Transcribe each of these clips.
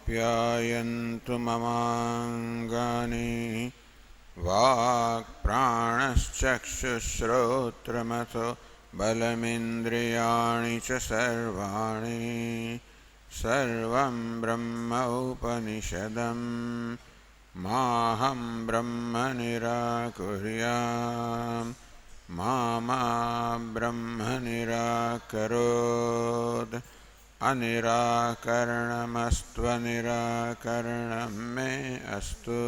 आप्यायन्तु ममाङ्गानि वाक्प्राणश्चक्षुश्रोत्रमथो बलमिन्द्रियाणि च सर्वाणि सर्वं ब्रह्म उपनिषदं माहं ब्रह्म निराकुर्याम् मा ब्रह्म निराकरोत् अनिराकरणमस्त्वनिराकरणं मे अस्तु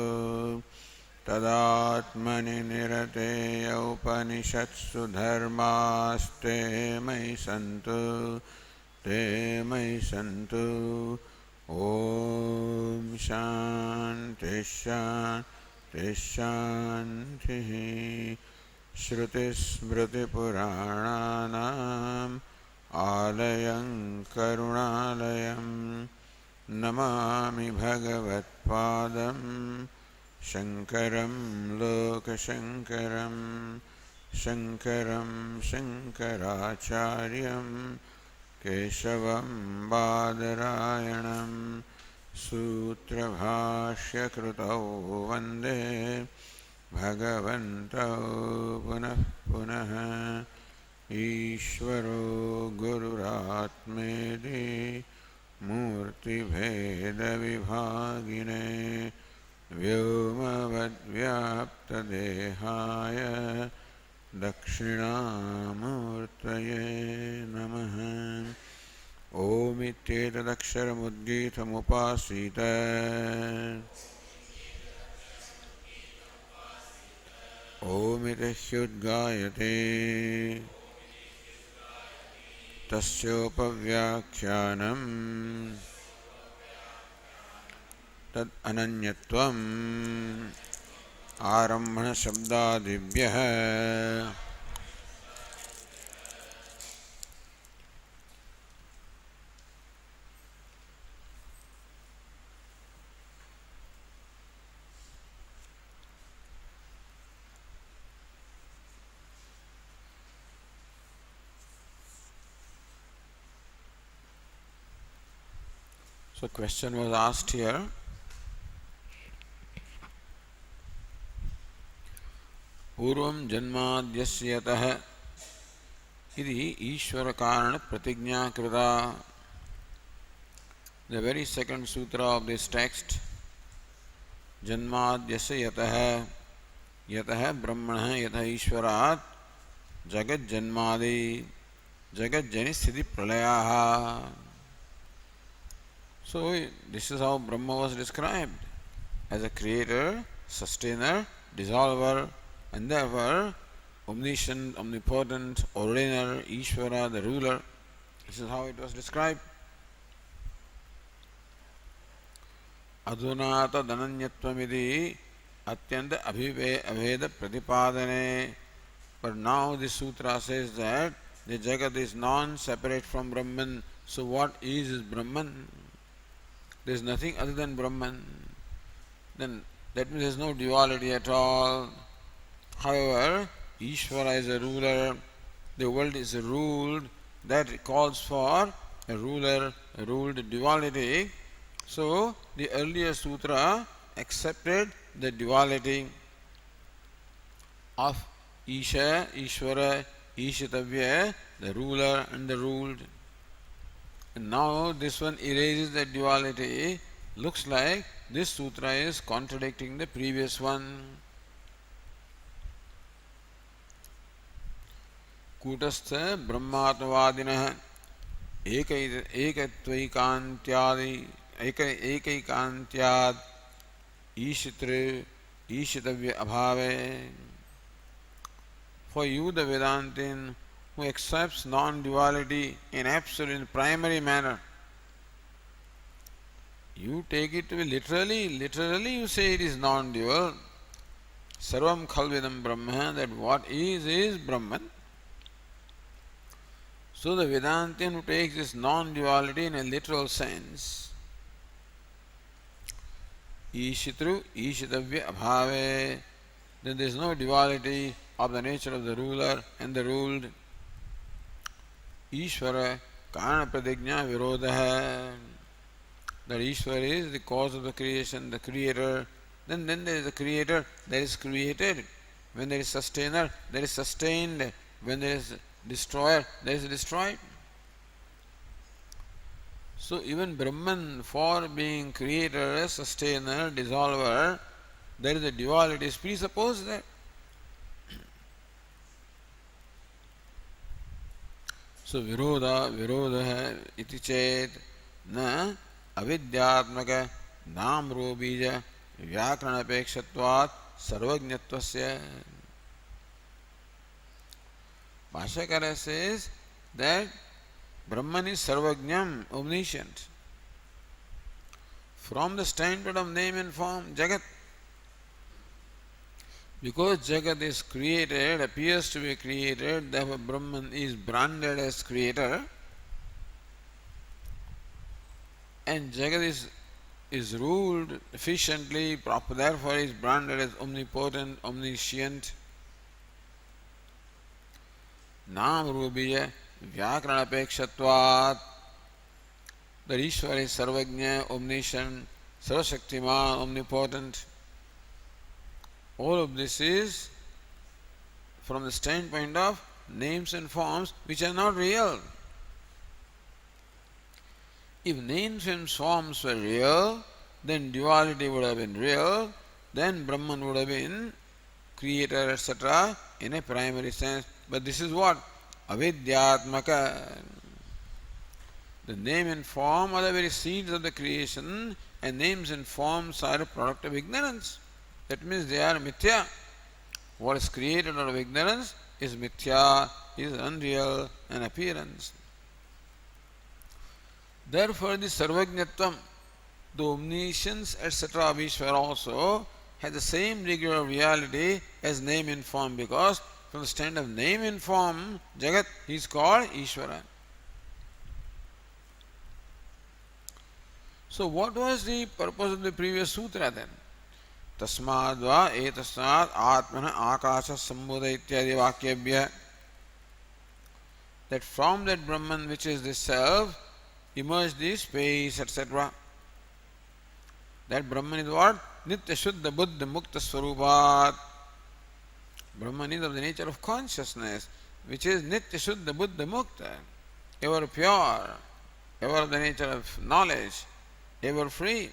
तदात्मनि निरतेय उपनिषत्सु धर्मास्ते मयि सन्तु ते मयि सन्तु। ॐ शान्ति शान्ति शान्तिः। श्रुतिस्मृतिपुराणानाम् आलयं करुणालयं नमामि भगवत्पादं शङ्करं लोकशङ्करं शङ्करं शङ्कराचार्यं केशवं बादरायणं सूत्रभाष्यकृतौ वन्दे भगवन्तौ पुनः पुनः। ईश्वरो गुरुरात्मेति मूर्तिभेदविभागिने व्योमवद्व्याप्तदेहाय दक्षिणामूर्तये नमः। ओमित्येतदक्षरमुद्गीतमुपासीत ओमिति ह्युद्गायते तस्योपव्याख्यानं तद् अनन्यत्वम् आरम्भणशब्दादिभ्यः So question was asked here, पूर्वं जन्माद्यस्य यतः इति ईश्वर कारण प्रतिज्ञा कृता. The very second sutra of this text, जन्माद्यस्य यतः यतः ब्रह्मणः यतः ईश्वरात् जगत् जन्मादि जगत् जनि स्थिति प्रलयाः. So this is how Brahma was described, as a creator, sustainer, dissolver, and therefore omniscient, omnipotent, ordiner, Ishvara, the ruler. This is how it was described. Adhuna tadananyattvamidi atyanta abheda pratipadane. But now this sutra says that the Jagat is non-separate from Brahman. So what is Brahman? There is nothing other than Brahman. Then that means there is no duality at all. However, Ishvara is a ruler, the world is ruled, that calls for a ruler, a ruled duality. So the earlier sutra accepted the duality of Isha, Ishvara, Ishitavya, the ruler and the ruled. And now this one erases the duality. Looks like this sutra is contradicting the previous one. कूटस्थ ब्रह्मात्मवादिनः एकैकान्त्याद् ईशितृ ईशितव्य अभावे. For you, the Vedantin, who accepts non-duality in absolute primary manner, you take it to be literally you say it is non-dual. Sarvam khalvidam Brahma, that what is Brahman. So the Vedantin who takes this non-duality in a literal sense, Ishitru, Ishitavya Abhave, then there is no duality of the nature of the ruler and the ruled. Ishvara Karana Pradigna Virodha. that Ishvara is the cause of the creation, the creator. Then there is the creator, there is created. When there is sustainer, there is sustained. When there is destroyer, there is destroyed. So even Brahman, for being creator, sustainer, dissolver, there is a duality is presupposed there. So virodha iti chet na avidyatmaka namro bija vyakaranapekshvatvat sarvajñatvasya. Bhashyakara says that Brahman is sarvajñam, omniscient. From the standpoint of name and form, Jagat. Because Jagat is created, appears to be created, therefore Brahman is branded as creator, and Jagat is ruled efficiently, proper, therefore is branded as omnipotent, omniscient. Nam Rubija Vyakaranapekshvatvat. That Ishvara is Sarvajña, omniscient, Sarvashaktiman, omnipotent. All of this is from the standpoint of names and forms which are not real. If names and forms were real, then duality would have been real, then Brahman would have been creator, etc., in a primary sense. But this is what? Avidyatmaka. The name and form are the very seeds of the creation, and names and forms are a product of ignorance. That means they are mithya. What is created out of ignorance is mithya, is unreal, an appearance. Therefore, the sarvajñatvam, the omniscience, etc. of Ishvara also has the same degree of reality as name and form, because from the stand of name and form, Jagat, he is called Ishvara. So, what was the purpose of the previous sutra then? Tasmadva etasad atmana akasha sambodha ityadi vakyabhya. That from that Brahman which is the self emerged the space, etc. That Brahman is what? Nitya Shuddha Buddha Mukta Swarupat. Brahman is of the nature of consciousness, which is Nitya Shuddha Buddha Mukta, ever pure, ever of the nature of knowledge, ever free.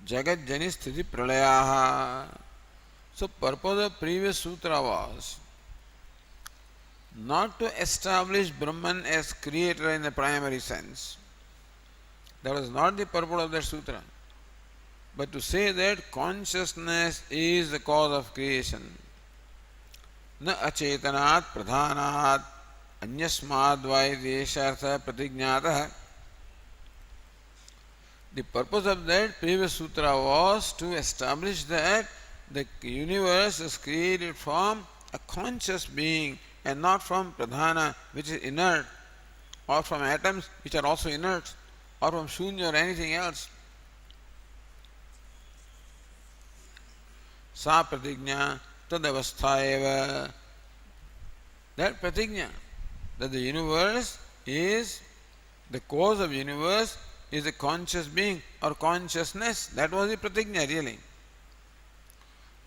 Jagat Jani Sthiti Pralayaha. So purpose of previous sutra was not to establish Brahman as creator in the primary sense. That was not the purpose of that sutra. But to say that consciousness is the cause of creation. Na acetanat pradhanat anyasmad vaideshartha pratignyatah. The purpose of that previous sutra was to establish that the universe is created from a conscious being and not from pradhana, which is inert, or from atoms which are also inert, or from shunya or anything else. Sa pratignya tadavastha eva. That pratignya, that the universe is, the cause of universe is a conscious being or consciousness. That was the pratignya really.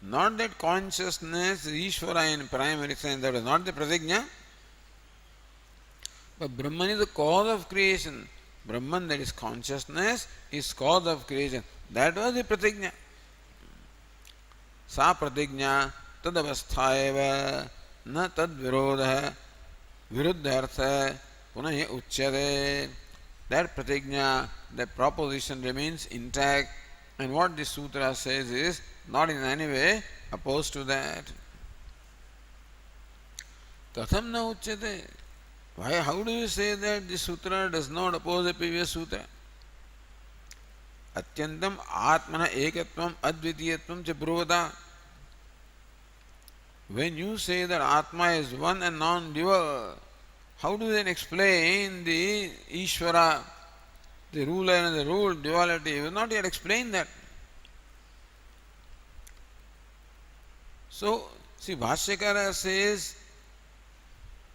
Not that consciousness is Ishvara in primary sense, that was not the pratignya. But Brahman is the cause of creation. Brahman, that is consciousness, is cause of creation. That was the pratignya. Sa pratignya tadavastha eva na tad virodha viruddhartha punahi uchyate. That pratignya, that proposition remains intact, and what this sutra says is not in any way opposed to that. Katham na uchyate. Why? How do you say that this sutra does not oppose the previous sutra? Atyantam atmana ekatvam advitiyatvam cha bruvata. When you say that Atma is one and non-dual, how do you then explain the Ishvara, the ruler and the ruled duality? You have not yet explained that. So, see, Bhashyakara says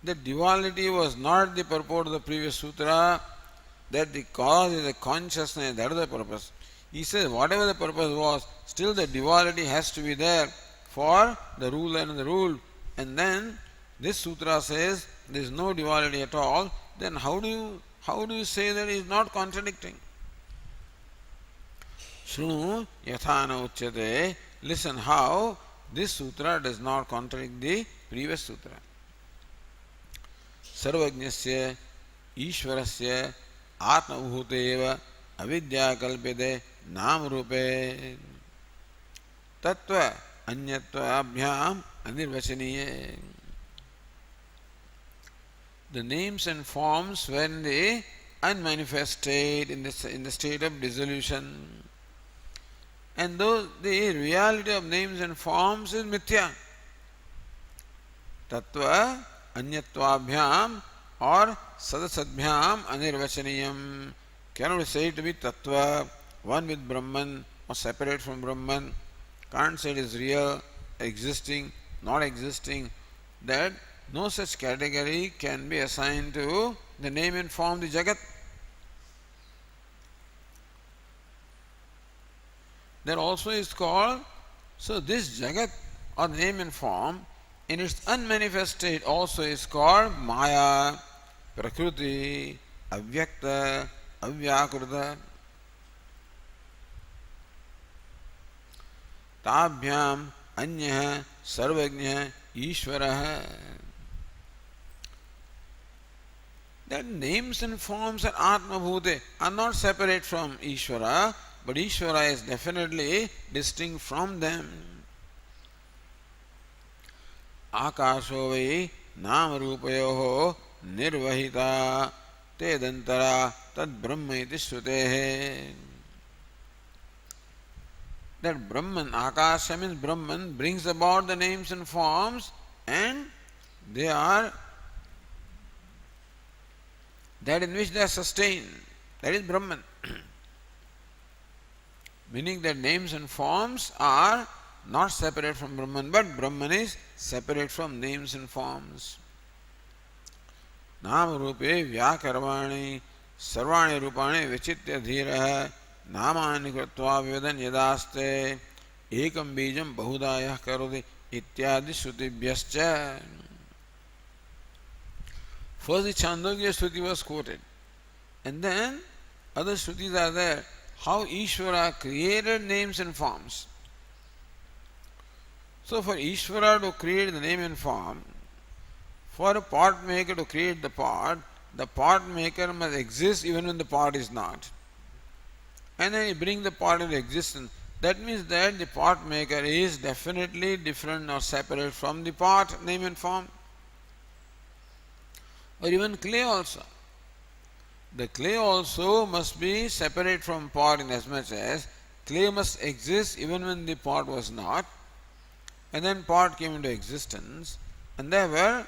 that duality was not the purport of the previous sutra, that the cause is the consciousness, that is the purpose. He says whatever the purpose was, still the duality has to be there for the ruler and the ruled. And then this sutra says there is no duality at all. Then how do you say that it is not contradicting? Shrunu yathana uchyate. Listen how this sutra does not contradict the previous sutra. Sarvajnasya Ishvarasya Atmabhuteva Avidya Kalpite Nam Rupe Tattva Anyatva Abhyam Anirvachaniye. The names and forms were in the unmanifest state, in the state of dissolution. And though the reality of names and forms is mithya. Tattva Anyatvabhyam or Sadasadbhyam Anirvachaniyam. Cannot be said to be Tattva, one with Brahman or separate from Brahman. Can't say it is real, existing, not existing. That no such category can be assigned to the name and form, the Jagat. That also is called, so this Jagat or name and form in its unmanifest state also is called Maya, Prakriti, Avyakta, Avyakrita. Tabhyam Anyah Sarvajnah Ishvaraha. That names and forms and Atma Bhute are not separate from Ishvara, but Ishvara is definitely distinct from them. Akasho vai nam rupayoho nirvahita tedantara tad brahma iti shrutehe. That Brahman, Akasha means Brahman, brings about the names and forms, and they are that in which they are sustained. That is Brahman. Meaning that names and forms are not separate from Brahman, but Brahman is separate from names and forms. Nam rupe vyakarvani sarvani rupani vichitya dhiraha namani kritva vivedan yadaste ekam bijam bahudayah karoti ityadi shrutibhyascha. First the Chandogya Shruti was quoted, and then other Shrutis are there. How Ishvara created names and forms. So for Ishvara to create the name and form, for a pot maker to create the pot maker must exist even when the pot is not. And then he brings the pot into existence. That means that the pot maker is definitely different or separate from the pot, name and form. Or even clay also. The clay also must be separate from pot in as much as clay must exist even when the pot was not, and then pot came into existence, and therefore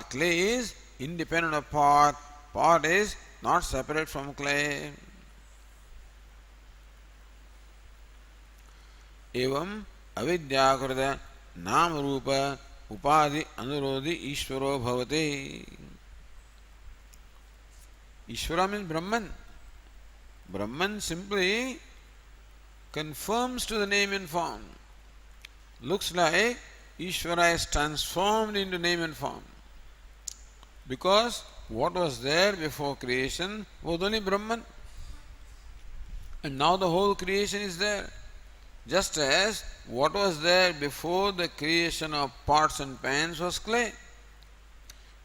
clay is independent of pot, pot is not separate from clay. Evam avidyakrita nam rupa upadhi anurodhi ishvaro bhavate. Ishvara means Brahman. Brahman simply confirms to the name and form. Looks like Ishvara is transformed into name and form. Because what was there before creation was only Brahman. And now the whole creation is there. Just as what was there before the creation of pots and pans was clay.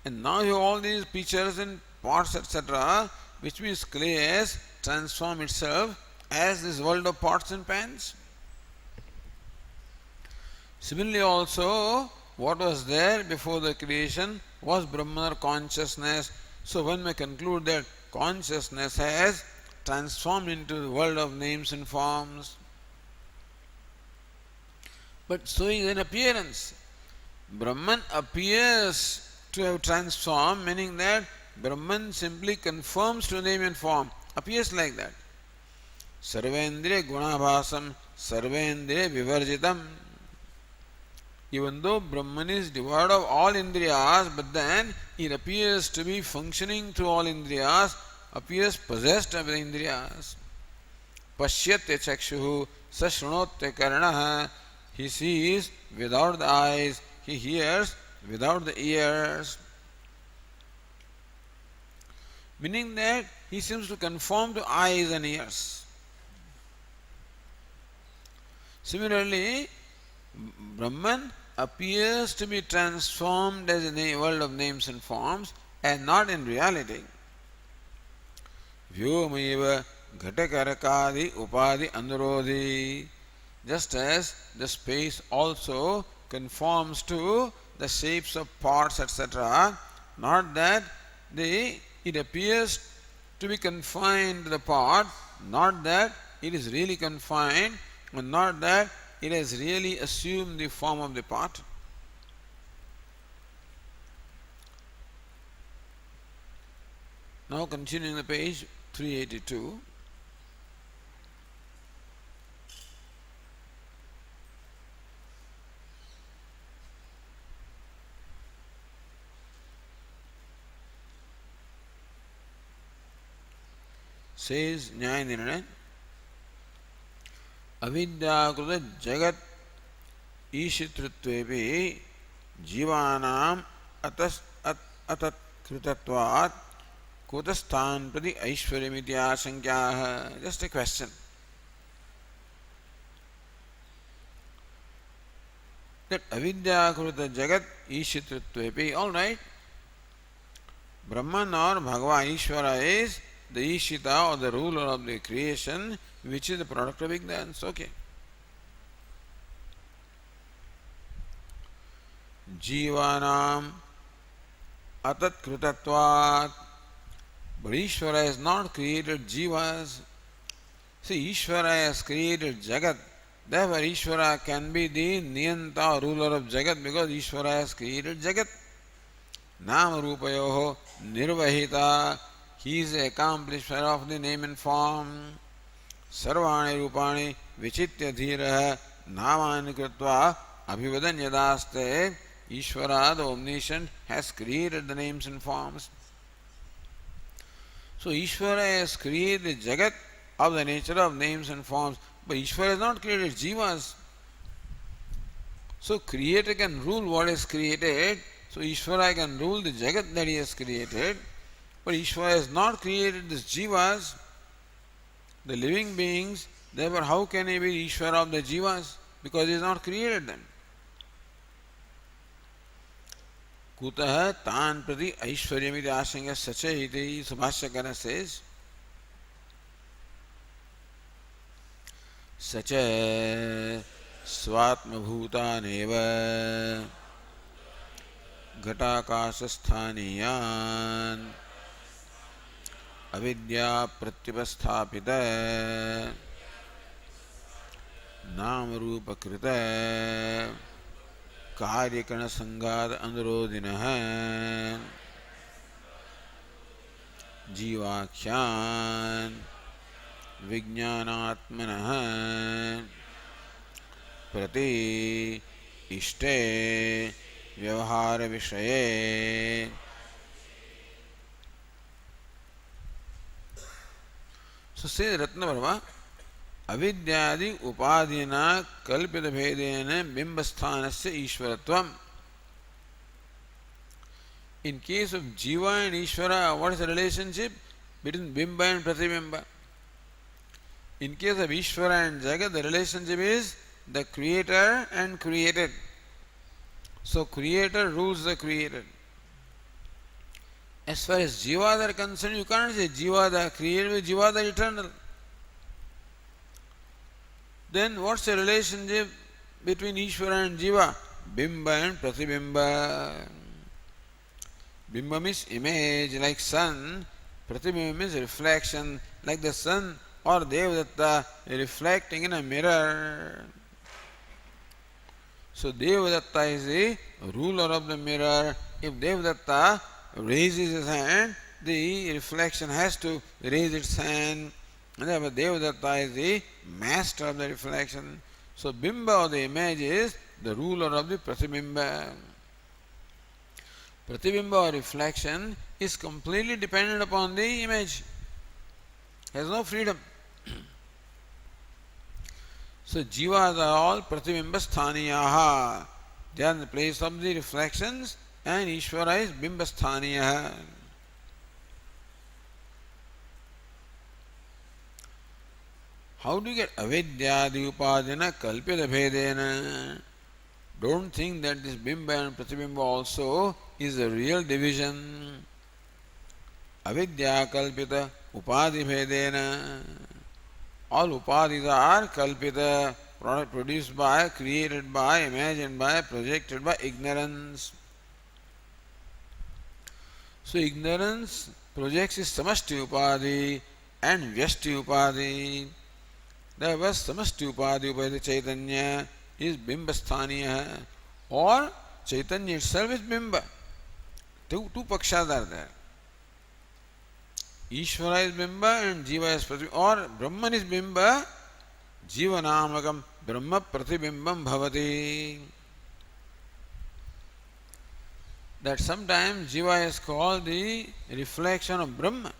And now you have all these pictures and pots, etc., which means clay has transformed itself as this world of pots and pans. Similarly also, what was there before the creation was Brahman or consciousness. So one may conclude that consciousness has transformed into the world of names and forms. But so is an appearance. Brahman appears to have transformed, meaning that Brahman simply confirms to name and form, appears like that. Sarvendriya gunabhasam, sarvendriya vivarjitam. Even though Brahman is devoid of all indriyas, but then it appears to be functioning through all indriyas, appears possessed of the indriyas. Pashyate chakshuhu sashrunotya karnaha. He sees without the eyes, he hears without the ears. Meaning that he seems to conform to eyes and ears. Similarly, Brahman appears to be transformed as in a world of names and forms and not in reality. Vyomaiva ghatakarkadi upadi anurodhi. Just as the space also conforms to the shapes of pots, etc., not that it appears to be confined to the pot, not that it is really confined, and not that it has really assumed the form of the pot. Now continuing the page 382. Says Nyaya Nirnay, avidyakrita jagat ईशितृत्वेपि जीवानां अतत्कृतत्वात् कुतस्थान प्रति ऐश्वर्यमिति आशंक्याः. Just a question. That avidyakrita jagat ईशितृत्वेपि, all right, Brahman or Bhagavan Ishvara is the Ishita or the ruler of the creation, which is the product of ignorance. Okay. Jivanam atatkrutatvat. But Ishvara has not created jivas. See, Ishvara has created Jagat. Therefore, Ishvara can be the Niyanta, ruler of Jagat, because Ishvara has created Jagat. Nama Rupayoho Nirvahita. He is the accomplisher of the name and form. Sarvani Rupani Vichitya Dhiraha Namani Krutva Abhivadan Yadaste. Ishvara, the omniscient, has created the names and forms. So Ishvara has created Jagat of the nature of names and forms, but Ishvara has not created jivas. So Creator can rule what is created. So Ishvara can rule the Jagat that he has created, but Ishvara has not created these jivas, the living beings. Therefore, how can he be Ishvara of the jivas? Because he has not created them. Kutah tan prati aishwaryamiti asanga sacha iti. Subhashyakara says, sacha swatma bhutaneva घटाकाशस्थानीयान् अविद्या प्रत्युपस्थापित नाम रूपकृत कार्यकण संगाद अनुरोधिनः जीवाख्यान् विज्ञानात्मनः प्रति इष्टे व्यवहार विषये. So says Ratnavarma, avidyadi upadina kalpita bhedena bimbasthanasya ishvaratvam. In case of Jiva and Ishvara, what is the relationship between Bimba and Pratibimba? In case of Ishvara and Jagat, the relationship is the creator and created. So creator rules the created. As far as Jivas are concerned, you can't say Jivas are created, Jivas are eternal. Then what's the relationship between Ishvara and Jiva? Bimba and Pratibimba. Bimba means image like sun, Pratibimba means reflection like the sun or Devadatta reflecting in a mirror. So Devadatta is the ruler of the mirror. If Devadatta raises his hand, the reflection has to raise its hand. And therefore Devadatta is the master of the reflection. So Bimba or the image is the ruler of the Pratibimba. Pratibimba or reflection is completely dependent upon the image. has no freedom. So jivas are all pratibimba sthaniyaha. They are in the place of the reflections, and Ishvara is bimba sthaniyaha. How do you get avidyadi upadina kalpita bhedena? Don't think that this bimba and pratibimba also is a real division. Avidya kalpita upadi bhedena. All upadis are kalpita, produced by, created by, imagined by, projected by ignorance. So ignorance projects is samashti upadi and vyashti upadi. There was samashti upadi upadi chaitanya is bimbasthaniya, or chaitanya itself is bimba. Two pakshas are there. Ishvara is bimba and jiva is pratibimba, or Brahman is bimba, jiva namakam brahma pratibimbam bhavati. That sometimes jiva is called the reflection of Brahma.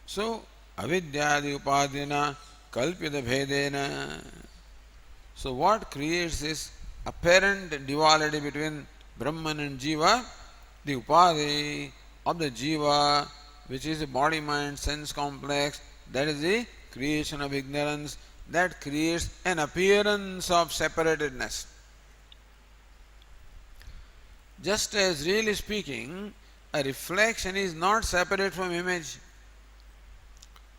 So, avidyadi upadina kalpita bhedena. So what creates this apparent duality between Brahman and jiva? The upadi of the jiva, which is the body mind sense complex, that is the creation of ignorance, that creates an appearance of separatedness. Just as really speaking, a reflection is not separate from image,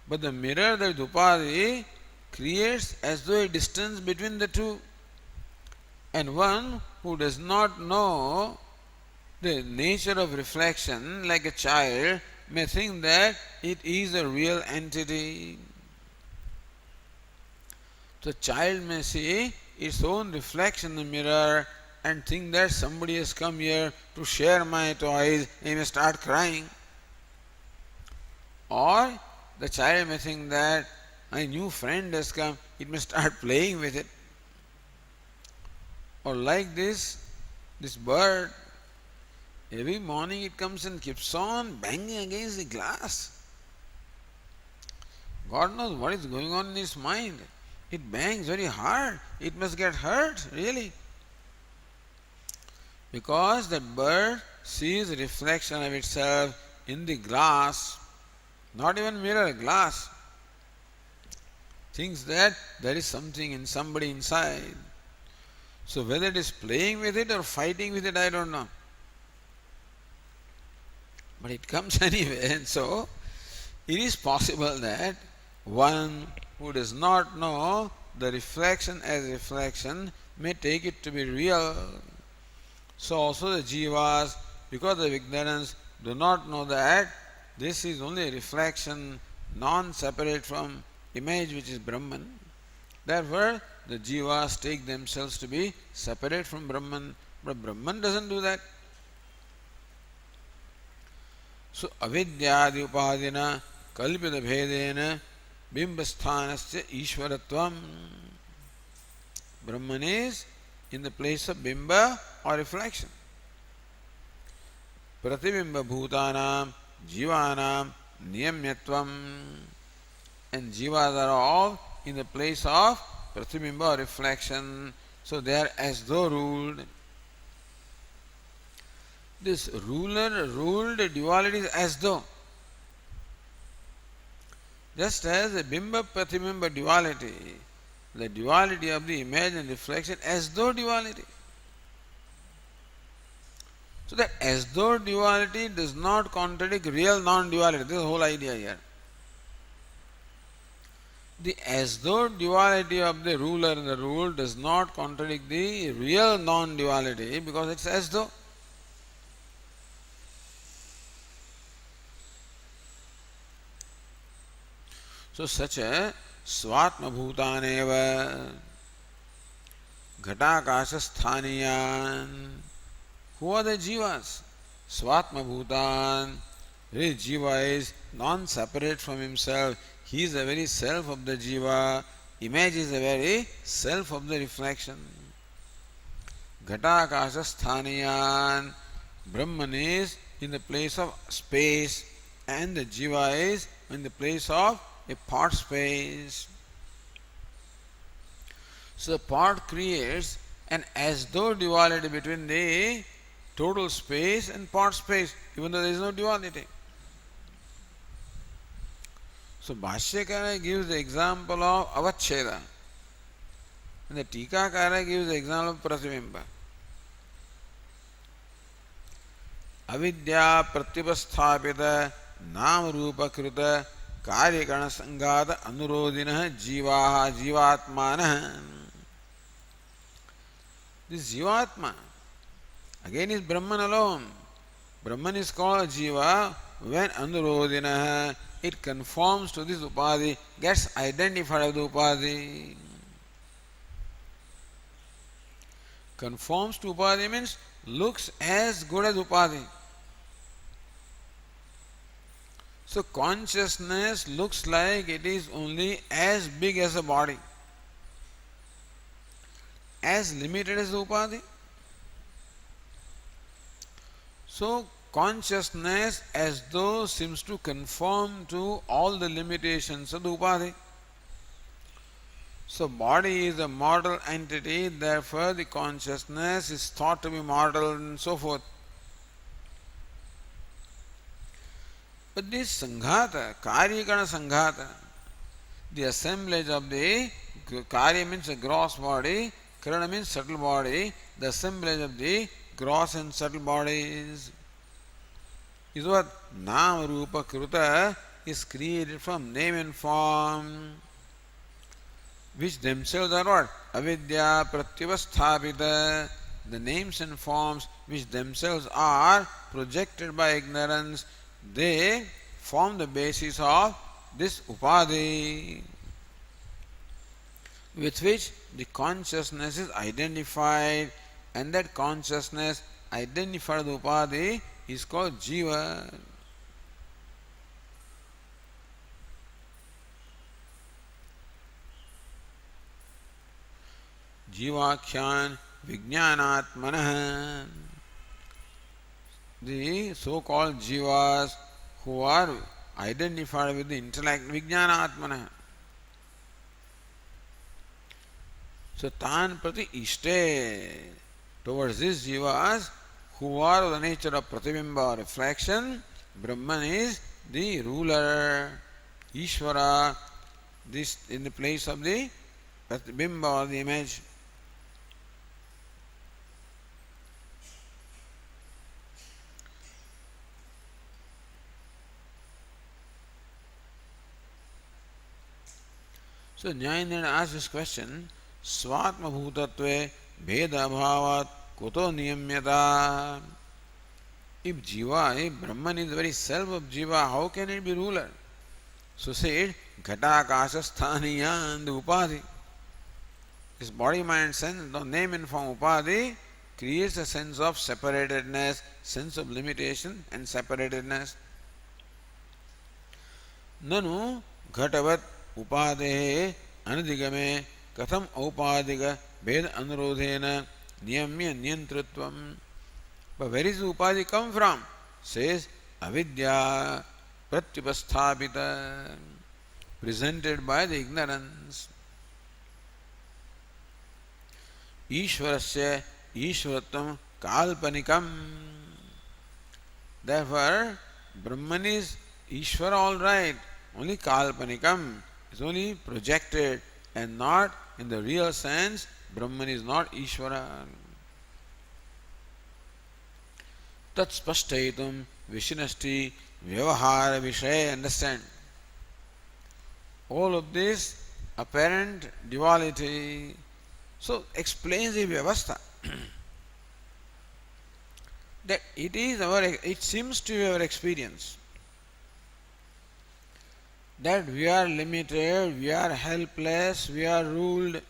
but the mirror, that upadi, creates as though a distance between the two. And one who does not know the nature of reflection, like a child, may think that it is a real entity. So child may see its own reflection in the mirror and think that somebody has come here to share my toys, he may start crying. Or the child may think that my new friend has come, it may start playing with it. Or like this bird, every morning it comes and keeps on banging against the glass. God knows what is going on in its mind. It bangs very hard. It must get hurt, really. Because that bird sees the reflection of itself in the glass, not even mirror, glass. Thinks that there is something in somebody inside. So whether it is playing with it or fighting with it, I don't know. But it comes anyway, and so it is possible that one who does not know the reflection as reflection may take it to be real. So also the jivas, because of ignorance, do not know that this is only a reflection, non-separate from image which is Brahman. Therefore, the jivas take themselves to be separate from Brahman, but Brahman doesn't do that. So, avidyadi upadina kalpita bhedena bimbasthanasya ishvaratvam. Brahman is in the place of bimba or reflection. Pratibimba bhutanam jivanam niyamyatvam. And jivas are all in the place of pratibimba or reflection, so they are as though ruled. This ruler ruled duality is as though. Just as the bimba pratibimba duality, the duality of the image and reflection as though duality. So that as though duality does not contradict real non-duality. This is the whole idea here. The as though duality of the ruler and the ruled does not contradict the real non-duality because it's as though. So such a swatma bhutaneva ghatakasha sthaniyan. Who are the jivas? Swatma bhutan. His jiva is non-separate from himself. He is the very self of the jiva. Image is the very self of the reflection. Ghatakasha sthaniyan. Brahman is in the place of space. and the jiva is in the place of a pot space. So the pot creates an as though duality between the total space and pot space, even though there is no duality. So Bhashyakara gives the example of avacheda, and the Tikakara gives the example of pratibimba. Avidya pratyupasthapita nam rupa kruta karyakana sangata anurodinah jivaha jivatmanah. This jivatma again is Brahman alone. Brahman is called jiva when anurodinah, it conforms to this upadhi, gets identified with the upadhi. Conforms to upadhi means looks as good as upadhi. So consciousness looks like it is only as big as a body, as limited as the upadhi. So consciousness as though seems to conform to all the limitations of the upadhi. So body is a mortal entity, therefore the consciousness is thought to be mortal and so forth. But this sanghata, karyakana sanghata, the assemblage of the karya means a gross body, karana means subtle body, the assemblage of the gross and subtle bodies is what Nama Rupa Kruta is created from name and form, which themselves are what? Avidya pratyavasthapita, the names and forms which themselves are projected by ignorance, they form the basis of this upadhi, with which the consciousness is identified, and that consciousness identified with upadhi is called jiva. Jivakhyan vijnanatmanah, the so-called jivas who are identified with the intellect, vijnanatmanah. So tan prati ishte, towards these jivas who are of the nature of pratibimba or reflection, Brahman is the ruler, Ishvara, this in the place of the pratibimba or the image. So Nyayendra asks this question, Svatma bhutatve bheda bhavat kuto niyamyata. If jiva, if Brahman is the very self of jiva, how can it be ruler? So said, ghatakasha sthaniyan, the upadhi. This body, mind, sense, the name and form upadhi creates a sense of separatedness, sense of limitation and separatedness. Nanu ghatavat upadhe anadigame katham aupadhiga veda anurodhena niyamya niyantritvam. But where is the upadhi come from? Says avidya pratyupasthapita, presented by the ignorance. Ishvarasya ishvaratvam kalpanikam. Therefore, Brahman is Ishvara, all right, only kalpanikam, is only projected and not in the real sense. Brahman is not Ishvara. Tat spashtaitum vishinasti vyavahara vishaya. Understand? All of this apparent duality, so explains the vyavastha. That it seems to be our experience that we are limited, we are helpless, we are ruled,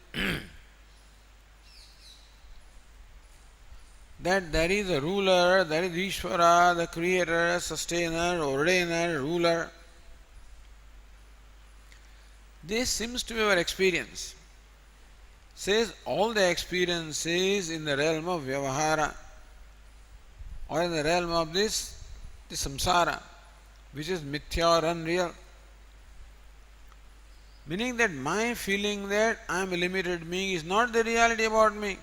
that there is a ruler, there is Ishvara, the creator, sustainer, ordainer, ruler. This seems to be our experience. Says all the experiences in the realm of Vyavahara or in the realm of the samsara. which is mithya or unreal. Meaning that my feeling that I am a limited being is not the reality about me.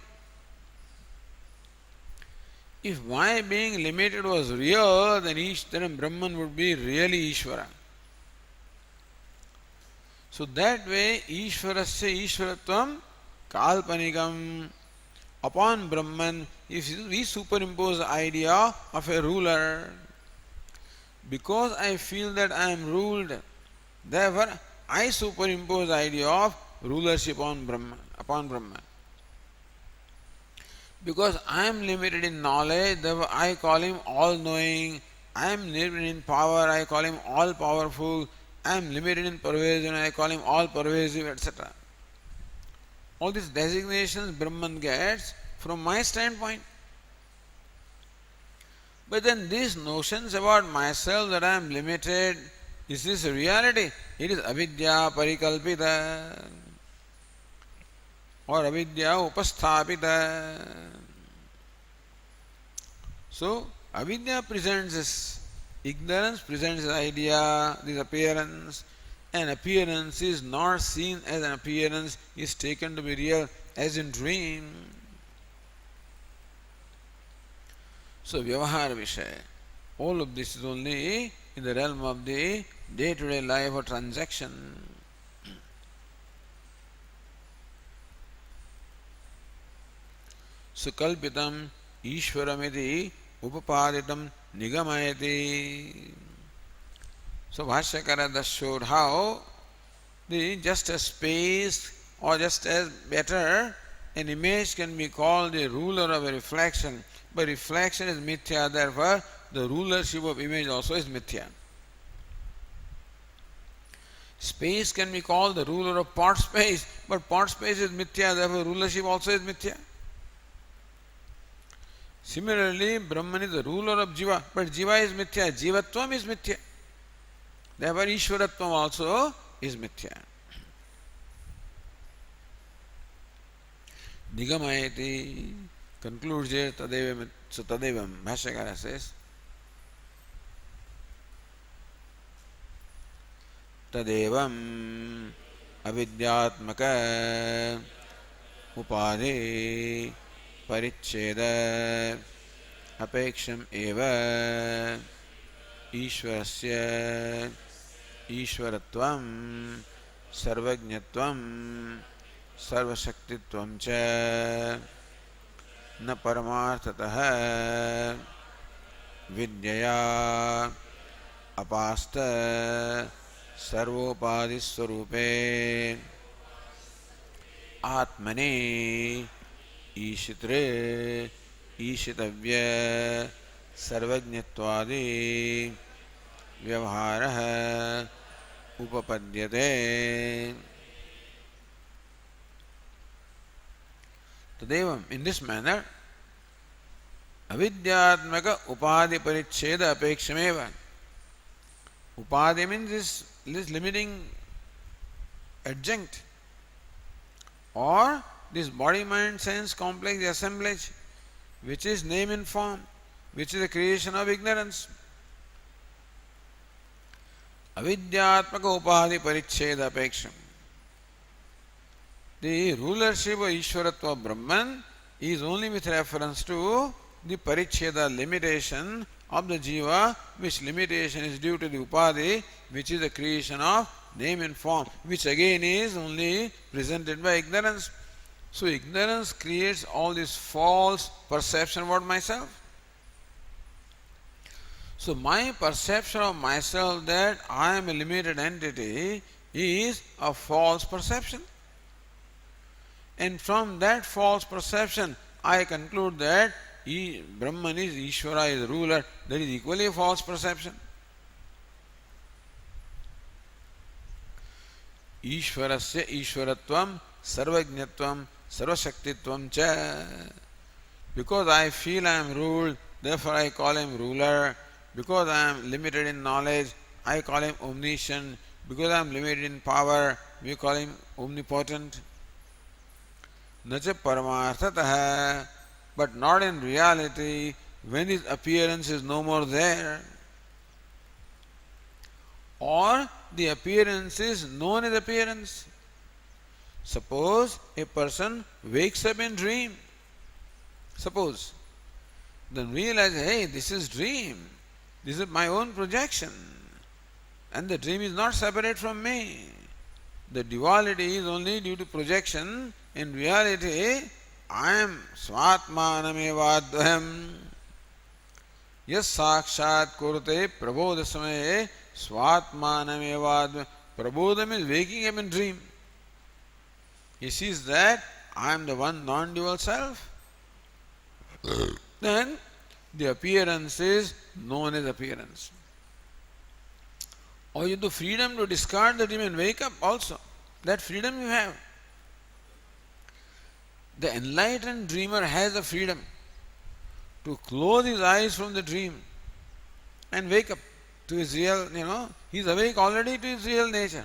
If my being limited was real, then Brahman would be really Ishvara. So that way, Ishvarasya Ishvaratvam Kalpanikam upon Brahman, if we superimpose the idea of a ruler, because I feel that I am ruled, therefore I superimpose the idea of rulership on Brahman, upon Brahman. Because I am limited in knowledge, therefore I call him all-knowing. I am limited in power, I call him all-powerful. I am limited in pervasion, I call him all-pervasive, etc. All these designations Brahman gets from my standpoint. But then these notions about myself that I am limited, is this a reality? It is avidya parikalpita or avidya upasthapita. So, avidya presents this, ignorance presents this idea, this appearance. An appearance is not seen as an appearance, is taken to be real as in dream. So, Vyavahara Vishaya, all of this is only in the realm of the day-to-day life or transaction. Sukalpitam Ishvaramiti Upapaditam Nigamayati. So Bhashyakara thus showed how just as space or just as better an image can be called the ruler of a reflection, but reflection is mithya, therefore the rulership of image also is mithya. Space can be called the ruler of pot space, but pot space is mithya, therefore rulership also is mithya. Similarly, Brahman is the ruler of Jiva, but Jiva is mithya, Jivatvam is mithya. Therefore, Ishvaratvam also is mithya. Nigamayati concludes here, Tadevam, so Tadevam, Bhashyakara says, Tadevam avidyatmaka upade परिच्छेद अपेक्षम एव ईश्वरस्य ईश्वरत्वं सर्वज्ञत्वं सर्वशक्तित्वं च न परमार्थतः विद्यया अपास्त सर्वोपाधिस्वरूपे आत्मने ईशित्रे ईशितव्य सर्वज्ञत्वादि व्यवहारः उपपद्यते. तदेवं, in this manner, avidyatmaka upadi paricheda apekshameva. Upadi means this limiting adjunct or this body mind sense complex assemblage which is name and form, which is the creation of ignorance. Avidyatmaka upadi paricheda apeksham. The rulership of Ishvaratva of Brahman is only with reference to the paricheda limitation of the jiva, which limitation is due to the upadi, which is the creation of name and form, which again is only presented by ignorance. So ignorance creates all this false perception about myself. So my perception of myself that I am a limited entity is a false perception. And from that false perception, I conclude that Brahman is Ishvara, is ruler. That is equally a false perception. Ishvarasya Ishvaratvam Sarvajñatvam Sarvashaktitvam cha. Because I feel I am ruled, therefore I call him ruler. Because I am limited in knowledge, I call him omniscient. Because I am limited in power, we call him omnipotent. Nacha paramarthataha, but not in reality when his appearance is no more there. or the appearance is known as appearance. Suppose a person wakes up in dream. Suppose. Then realize, hey, this is dream. This is my own projection. And the dream is not separate from me. The duality is only due to projection. In reality, I am Swatmanamevadvayam. Yas sakshat kurte prabodha samaye Swatmanamevadvayam. Prabodham is waking up in dream. He sees that I am the one non-dual self. Then the appearance is known as appearance. Or you have the freedom to discard the dream and wake up also. That freedom you have. The enlightened dreamer has the freedom to close his eyes from the dream and wake up to his real, he is awake already to his real nature.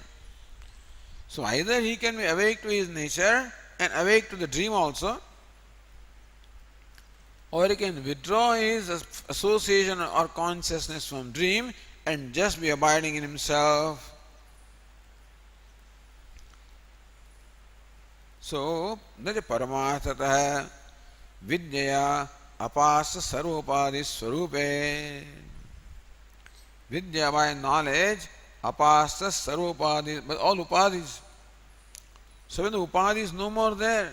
So either he can be awake to his nature and awake to the dream also, or he can withdraw his association or consciousness from dream and just be abiding in himself. So, that is paramarthatah vidyaya apasa sarvopadi swarupe. Vidya by knowledge, apasa sarvopadi, but all upadis. So when the upadhi is no more there,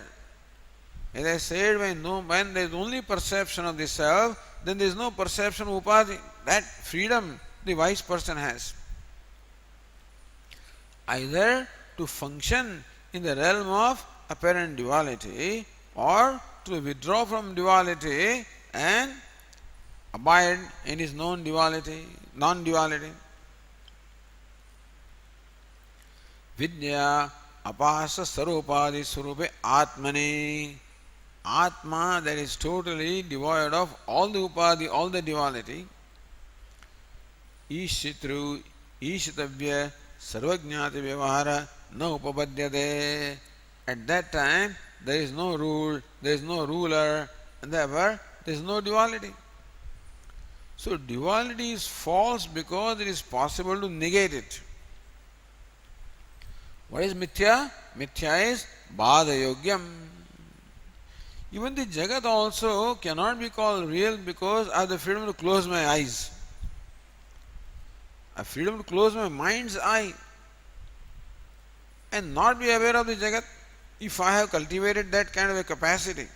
as I said, when there is only perception of the self, then there is no perception of upadhi. That freedom the wise person has. Either to function in the realm of apparent duality, or to withdraw from duality and abide in his non-duality. Vidya apasa sarvopadi swarupe atmani. Atma, that is totally devoid of all the upadhi, all the duality. Ishitru, ishitavya, sarvajnati vyavahara, na upapadyate. At that time, there is no rule, there is no ruler, and therefore there is no duality. So duality is false because it is possible to negate it. What is mithya? Mithya is badayogyam. Even the Jagat also cannot be called real because I have the freedom to close my eyes. I have freedom to close my mind's eye and not be aware of the Jagat if I have cultivated that kind of a capacity.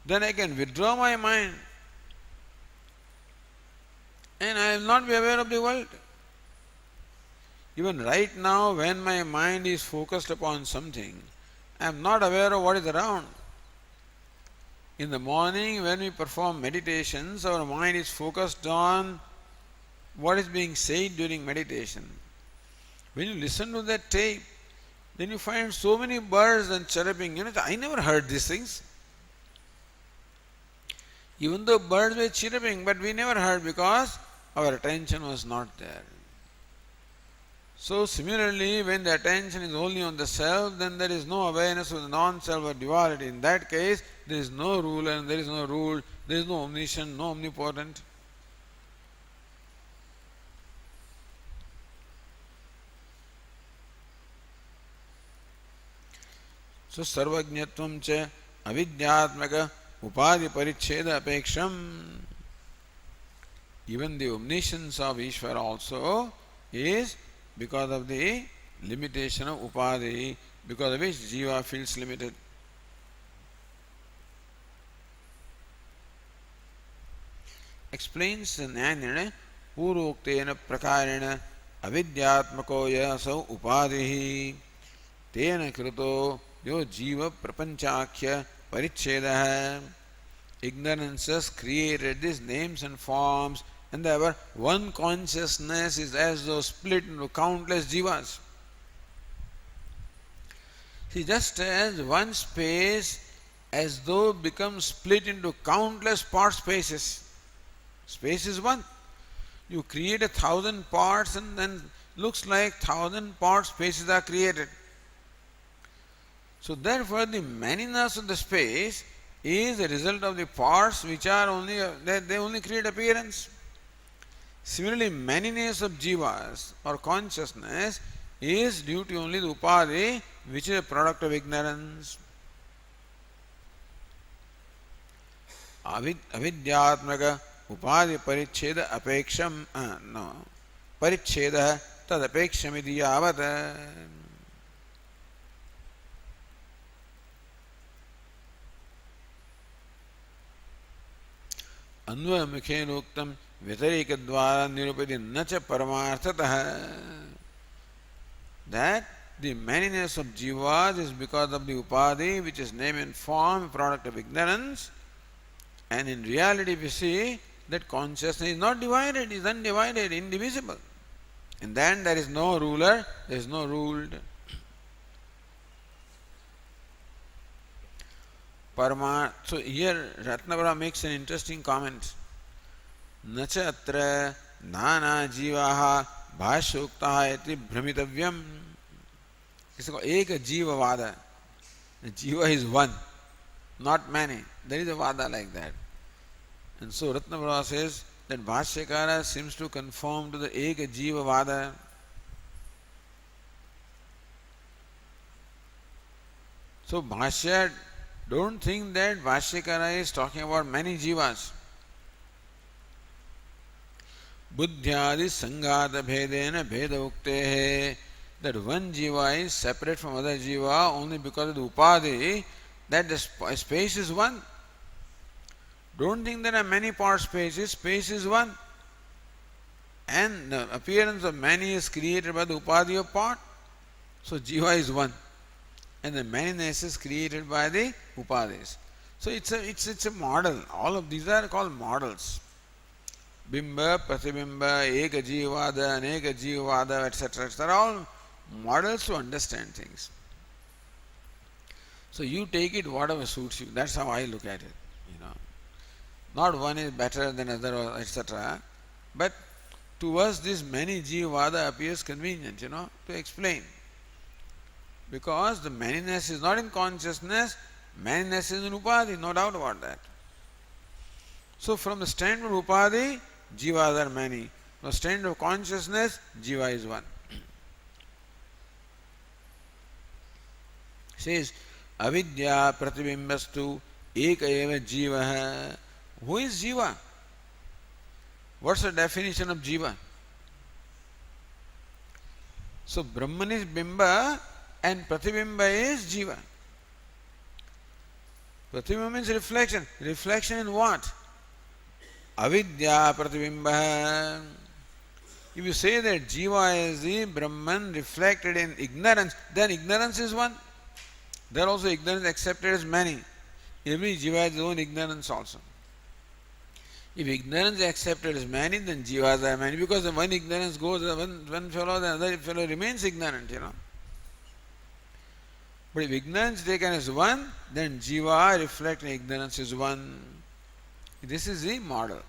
Then I can withdraw my mind and I will not be aware of the world. Even right now, when my mind is focused upon something, I am not aware of what is around. In the morning, when we perform meditations, our mind is focused on what is being said during meditation. When you listen to that tape, then you find so many birds and chirping. I never heard these things. Even though birds were chirping, but we never heard because our attention was not there. So similarly, when the attention is only on the self, then there is no awareness of the non-self or duality. In that case, there is no ruler and there is no rule, there is no omniscient, no omnipotent. So sarvajñatvam cha avidyatmaka upadhi paricheda apeksham. Even the omniscience of Ishvara also is because of the limitation of upadhi, because of which jiva feels limited. Explains Nyaya Puroktena Prakarena Avidyatmako yasau upadhi tena krito yo jiva prapanchakhya paricheda. Ignorance has created these names and forms, and therefore one consciousness is as though split into countless jivas. See, just as one space as though becomes split into countless part spaces. Space is one. You create 1,000 parts and then looks like 1,000 part spaces are created. So therefore the manyness of the space is a result of the parts which are only, they only create appearance. Similarly, manyness of jivas or consciousness is due to only the upadhi, which is a product of ignorance. Avidyatmaka upadhi paricheda apeksham no paricheda tad apekshamidi yavat. अन्वयमुखेनोक्तम व्यतिरेक द्वारा निरूपित न च परमार्थतः. That the manyness of jivas is because of the upadhi, which is name and form, product of ignorance. And in reality, we see that consciousness is not divided, is undivided, indivisible. And then there is no ruler, there is no ruled. So here Ratnavara makes an interesting comment. Nacha atra nana jivaha bhashyuktaha iti bhramitavyam. It's called eka jiva vada. The jiva is one, not many. There is a vada like that. And so Ratnavara says that Bhashyakara seems to conform to the eka jiva vada. So Bhashya, don't think that Bhashyakara is talking about many jivas. Buddhyadi sangata bhedena bheda uktehe. That one jiva is separate from other jiva only because of the upadhi, that the space is one. Don't think there are many part spaces, space is one. And the appearance of many is created by the upadhi of part. So jiva is one. And the manyness is created by the upadhis. So it's a model. All of these are called models. Bimba, Pratibimba, Eka Jivada, Aneka Jivada, etc. etc. all models to understand things. So you take it whatever suits you. That's how I look at it. Not one is better than other, etc. But to us this many jivada appears convenient, to explain. Because the manyness is not in consciousness, manyness is in upadhi, no doubt about that. So from the standpoint of upadhi, jivas are many. From the standpoint of consciousness, jiva is one. Says, avidya pratibimbastu eka eva jivaha. Who is jiva? What's the definition of jiva? So Brahman is bimba and pratibimba is jiva. Pratibimba means reflection. Reflection in what? Avidya pratibimba. If you say that jiva is the Brahman reflected in ignorance, then ignorance is one. There also ignorance accepted as many. Every jiva has its own ignorance also. If ignorance is accepted as many, then jivas are many. Because the one ignorance goes, one fellow, the other fellow remains ignorant, But if ignorance is taken as one, then jiva reflecting ignorance is one. This is the model.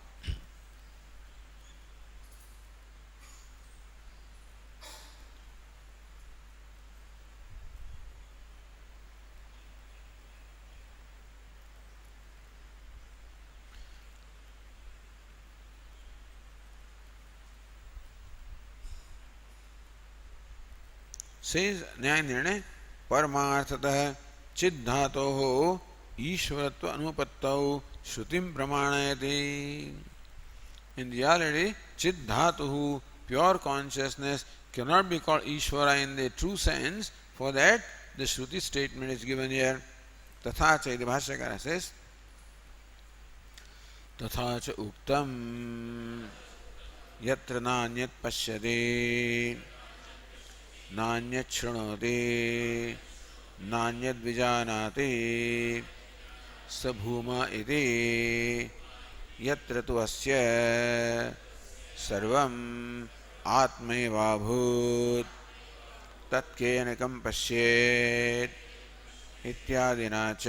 Says न्याय निर्णय परमार्थतः चिद्धातोः ईश्वरत्व अनुपत्तौ श्रुतिं प्रमाणयति. In reality, chiddhatuhu, pure consciousness, cannot be called Ishvara in the true sense. For that, the Shruti statement is given here. Tatha cha, the Bhashyakara says, Tatha cha uktam yatra nanyat pashyate नान्यत् शृणोति नान्यद् विजानाति स भूमा इति यत्र तु अस्य सर्वम् आत्मैवाभूत् तत्केनकं पश्येत् इत्यादिना च.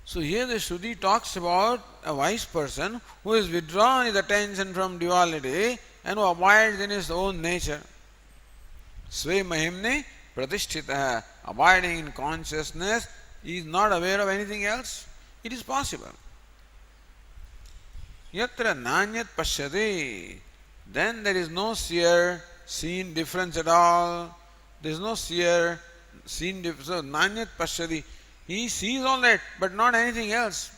So here the Shruti talks about a wise person who has withdrawn his attention from duality and who abides in his own nature. Sve mahimne pratishtitah, abiding in consciousness, he is not aware of anything else. It is possible. Yatra nanyat pashyati. Then there is no seer, seen difference at all. There is no seer, seen difference. So, nanyat pashyati. He sees all that, but not anything else.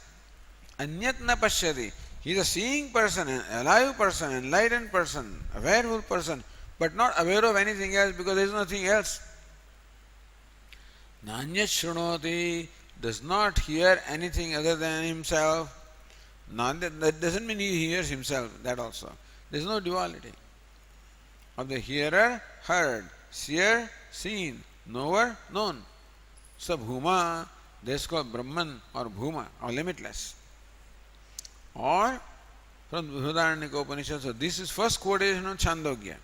Anyat na pashyati. He is a seeing person, an alive person, enlightened person, a awareful person, but not aware of anything else because there is nothing else. Nanyat shrunoti does not hear anything other than himself. That doesn't mean he hears himself, that also. There is no duality. Of the hearer, heard, seer, seen, knower, known. So Bhuma, this is called Brahman or Bhuma or limitless. Or from Brihadaranyaka Upanishad, so this is first quotation of Chandogya.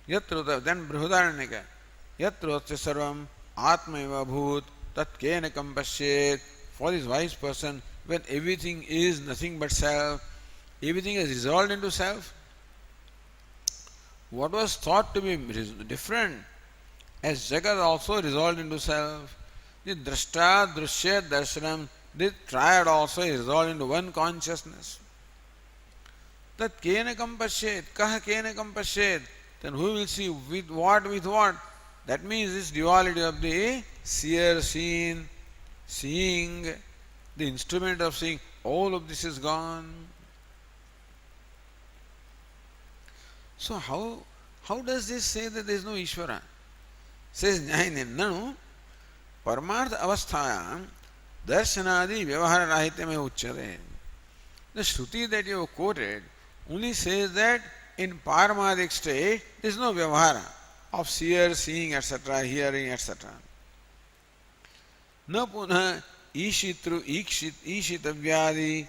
Yatra, then Brihadaranyaka. Yatrotya sarvam atmaiva bhut tat kenakam pashyet. For this wise person, when everything is nothing but self, everything is resolved into self, what was thought to be different, as Jagat also resolved into self. The drashta, drushya, darshanam, this triad also is resolved into one consciousness. Tat kenakam pashyet, kah kenakam pashyet. Then who will see with what, with what? That means this duality of the seer, seen, seeing, the instrument of seeing, all of this is gone. So how does this say that there is no Ishvara? Says Nyayane, Nanu, Paramartha avasthayam, darshanadi vyavahara rahityame uchyate. The Shruti that you have quoted only says that in Paramadhic state there is no vyavahara of seer, seeing, etc., hearing, etc. Na punha ishitru ishitavyadi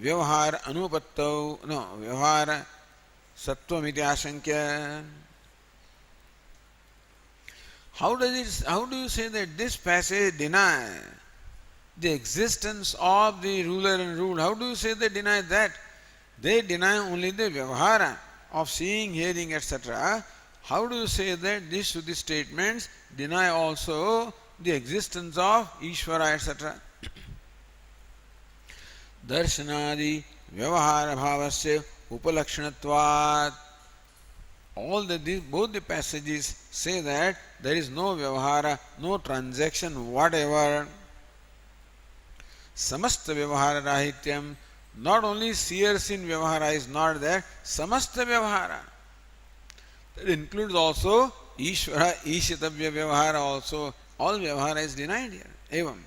vyavahara anupattau, no, vyavahara sattvamiti ashankya. How do you say that this passage deny the existence of the ruler and ruled? How do you say they deny that? They deny only the vyavahara of seeing, hearing, etc. How do you say that these Shruti statements deny also the existence of Ishvara, etc.? Darshanadi vyavahara bhavasya upalakshanatvat. Both the passages say that there is no vyavahara, no transaction whatever. Samasta vyavahara rahityam. Not only seer seen vyavahara is not there, samasta vyavahara. That includes also Ishvara, Ishitavya vyavahara also. All vyavahara is denied here. Evam.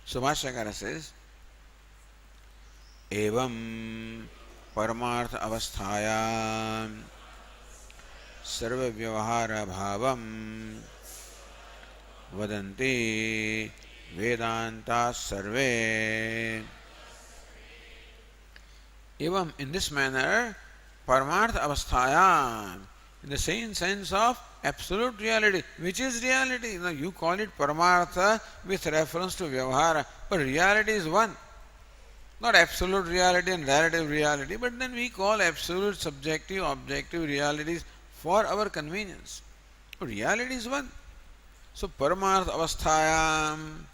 So Bhashyakara says, Evam Paramartha avasthayam sarva vyavahara bhavam vadanti vedanta sarve. Evam, in this manner, Paramartha avasthayam, in the same sense of absolute reality. Which is reality? Now you call it Paramartha with reference to Vyavahara, but reality is one. Not absolute reality and relative reality, but then we call absolute, subjective, objective realities for our convenience. Reality is one. So Paramartha avasthayam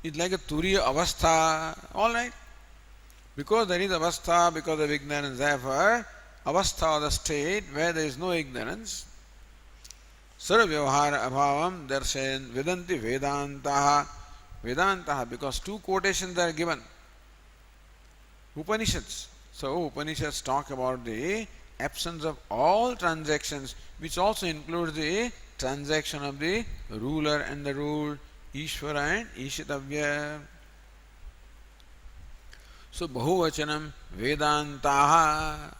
is like a Turiya avastha, alright. Because there is avastha, because of ignorance, therefore avastha, the state where there is no ignorance. Sarva vyavahara abhavam darshan vedanti vedantaha. Vedantaha, because two quotations are given. Upanishads. So Upanishads talk about the absence of all transactions, which also includes the transaction of the ruler and the ruled, Ishvara and Ishitavya. So Bahuvachanam Vedantaha.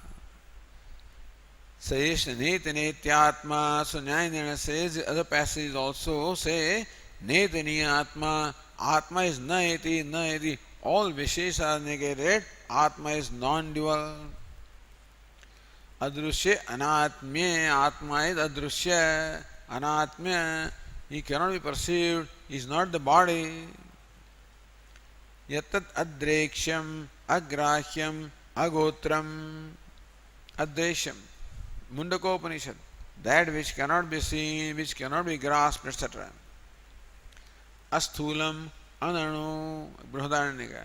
Sayesh Neti Netyatma. So Nyayana says the other passages also say Netini Atma. Atma is Naeti, Naeti. All Vishesha are negated. Atma is non-dual. Adrushya Anatmya. Atma is Adrushya. Anatmya. He cannot be perceived. He is not the body. Yatat Adreksham Agrahyam Agotram Adresham. Mundaka Upanishad. that which cannot be seen, which cannot be grasped, etc. Asthulam, Ananu, Brihadaranyaka,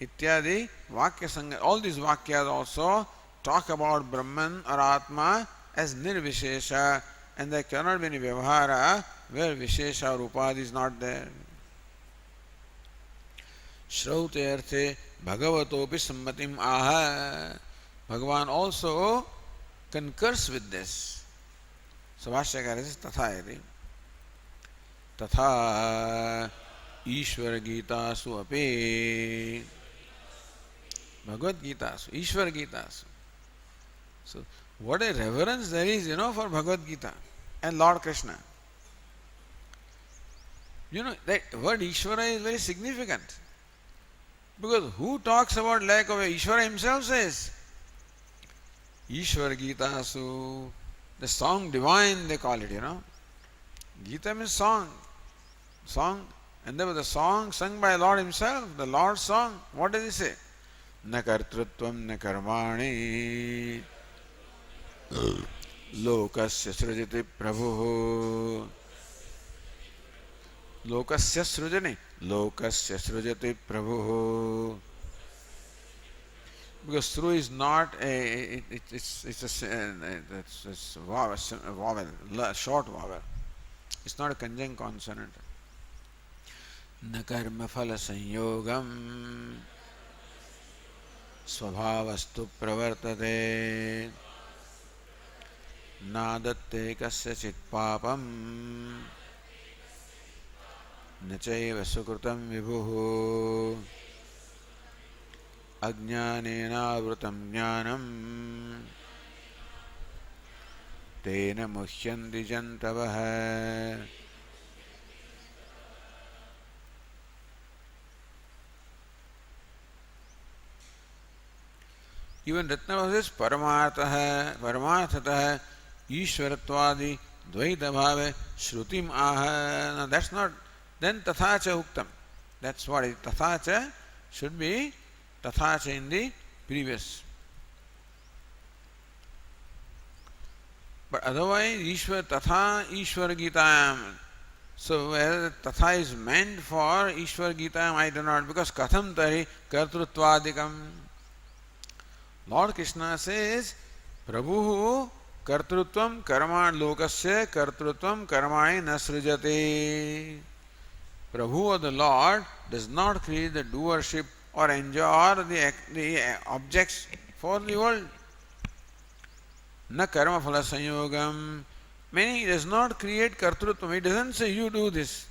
Ityadi, Vakya Sangha. All these Vakyas also talk about Brahman or Atma as Nirvishesha, and there cannot be any Vyavahara where Vishesha or Upadi is not there. Shraute Arthe Bhagavatopi Sammatim Aha. Bhagavan also concurs with this. So Vashyakara says Tatha iti. Tatha Ishvara Gitasu api. Bhagavad Gitasu, Ishvara Gitasu. So what a reverence there is, for Bhagavad Gita and Lord Krishna. That word Ishvara is very significant. Because who talks about lack of Ishvara himself says, Ishvara Gitasu, the song divine they call it, Gita means song. And there was a song sung by Lord himself, the Lord's song. What does he say? Na kartrutvam na karmani lokasya srujati prabhu. Lokasya srujati prabhu. Because through is not it's a vowel, short vowel. It's not a conjunct consonant. Na karma phala sanyogam svabhavastu pravartate nadatte kasyachit papam nachaiva sukrutam vibhuhu ajnanena vrutam jnanam tena muhyanti jantavah. Even Ratnavara says Paramarthatah Ishvaratvadi Dvaita Bhave Shrutim Aha. Now that's not, then Tathacha Uktam. That's what it is. Tathacha should be Tathacha in the previous. But otherwise, Tatha Ishvara Gitayam. So whether Tatha is meant for Ishvara Gitayam, I do not, because Katham Tari Kartrutvadikam. Lord Krishna says, Prabhu kartrutvam karma lokasya kartrutvam karmani nasrijate. Prabhu or the Lord does not create the doership or enjoy the objects for the world. Na karma phala sanyogam. Meaning he does not create kartrutvam. He doesn't say you do this.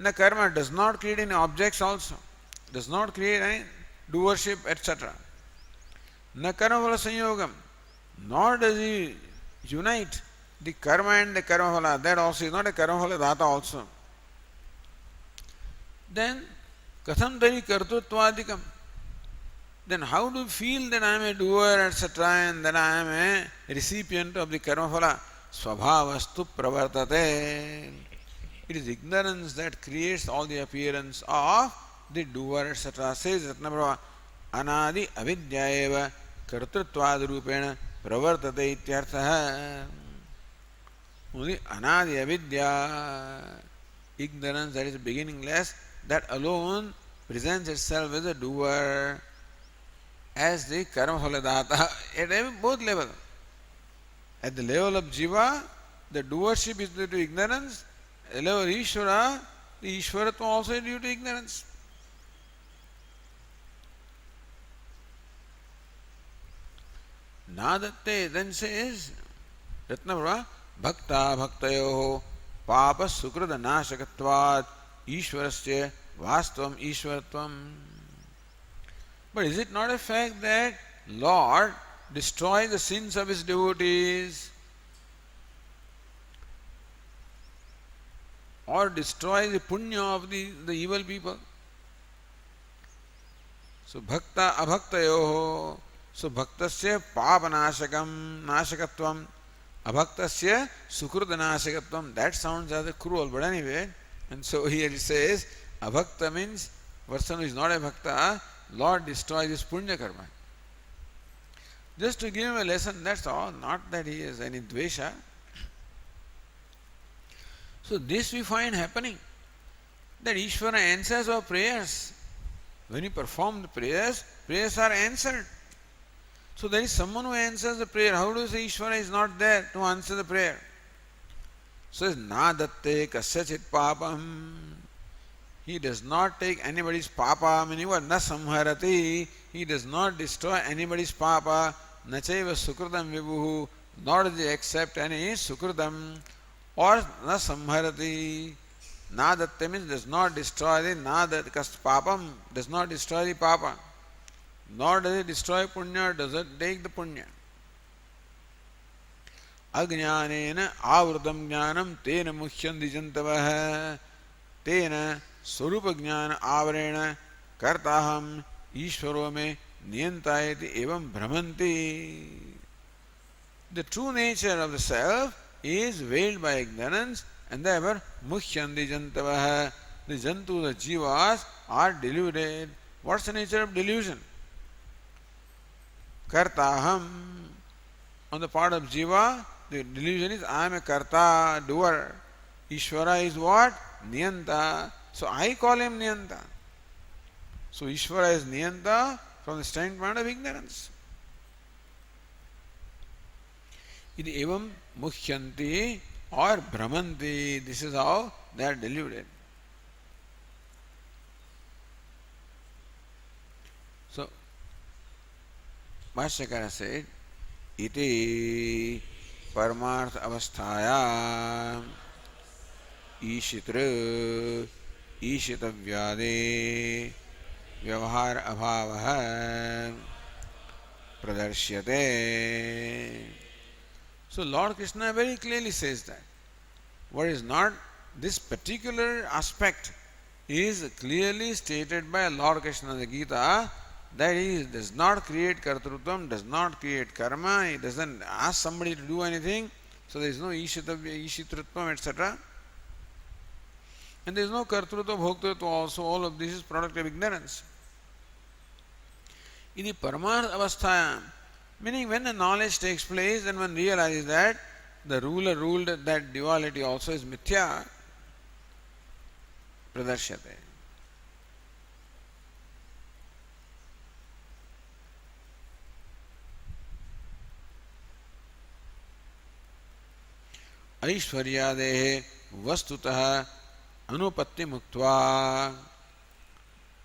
Na karma does not create any objects also. Does not create any doership, etc. Na karma phala sanyogam, nor does he unite the karma and the karma phala. That also is not a karma phala dhata also. Then katham tari kartrutvadikam. Then how do you feel that I am a doer, etc., and that I am a recipient of the karma phala? Svabhavastu pravartate. It is ignorance that creates all the appearance of the doer, etc. Says Ratnaprabha, Anadi avidya kartrutvad rupena pravartate ityartha. Only anadi avidya, ignorance that is beginningless, that alone presents itself as a doer, as the karma phala data at both levels. At the level of jiva, the doership is due to ignorance. At the level of Ishvara, the Ishvaratva also is due to ignorance. Nadatte then says Ratnaprabha, Bhakta Bhaktayoho Papa Sukrada Nashakatvat Ishvarasya Vastavam Ishvaratvam. But is it not a fact that Lord destroys the sins of his devotees or destroys the punya of the evil people? So Bhakta Abhaktayoho. So bhaktasya papanashakam nashakatvam abhaktasya sukrudanashakatvam. That sounds rather cruel, but anyway. And so here it says abhakta means person who is not a bhakta, Lord destroys his punya karma. Just to give him a lesson, that's all. Not that he has any dvesha. So this we find happening, that Ishvara answers our prayers. When you perform the prayers, prayers are answered. So there is someone who answers the prayer. How do you say Ishvara is not there to answer the prayer? So it's na datte kasyachit papam. He does not take anybody's papa, meaning what? Na samharati. He does not destroy anybody's papa. Na chaiva sukrutam vibhuhu. Nor does he accept any sukrutam. Or na samharati. Na datte means does not destroy the na datte papam, does not destroy the papa. Nor does it destroy punya, does it take the punya. Ajnanena avrutam jnanam tena muhyandi jantavah tena swarupa jnana avarena kartaham ishvaro me niyantayati evam brahmanti. The true nature of the self is veiled by ignorance, and therefore muhyandi jantavah, the jantu, the jivas are deluded. What's the nature of delusion? Kartaham, on the part of jiva, the delusion is I am a karta, doer. Ishvara is what? Niyanta. So I call him Niyanta. So Ishvara is Niyanta from the standpoint of ignorance. Iti evam muhyanti or brahmanti. This is how they are deluded. So Bhashyakara said, iti parmartha avasthaya ईशित्र ईशितव्यादे व्यवहार अभावः प्रदर्श्यते. So Lord Krishna very clearly says that what is not this particular aspect is clearly stated by Lord Krishna in the Gita, that he does not create kartrutvam, does not create karma, he doesn't ask somebody to do anything, so there is no ishitrutvam, etc. And there is no kartrutva, bhoktatva also. All of this is product of ignorance. In the paramartha avasthayam, meaning when the knowledge takes place and one realizes that the ruler ruled that duality also is mithya, pradarsyate. Aishwaryadehe vastutah anupatti muktva.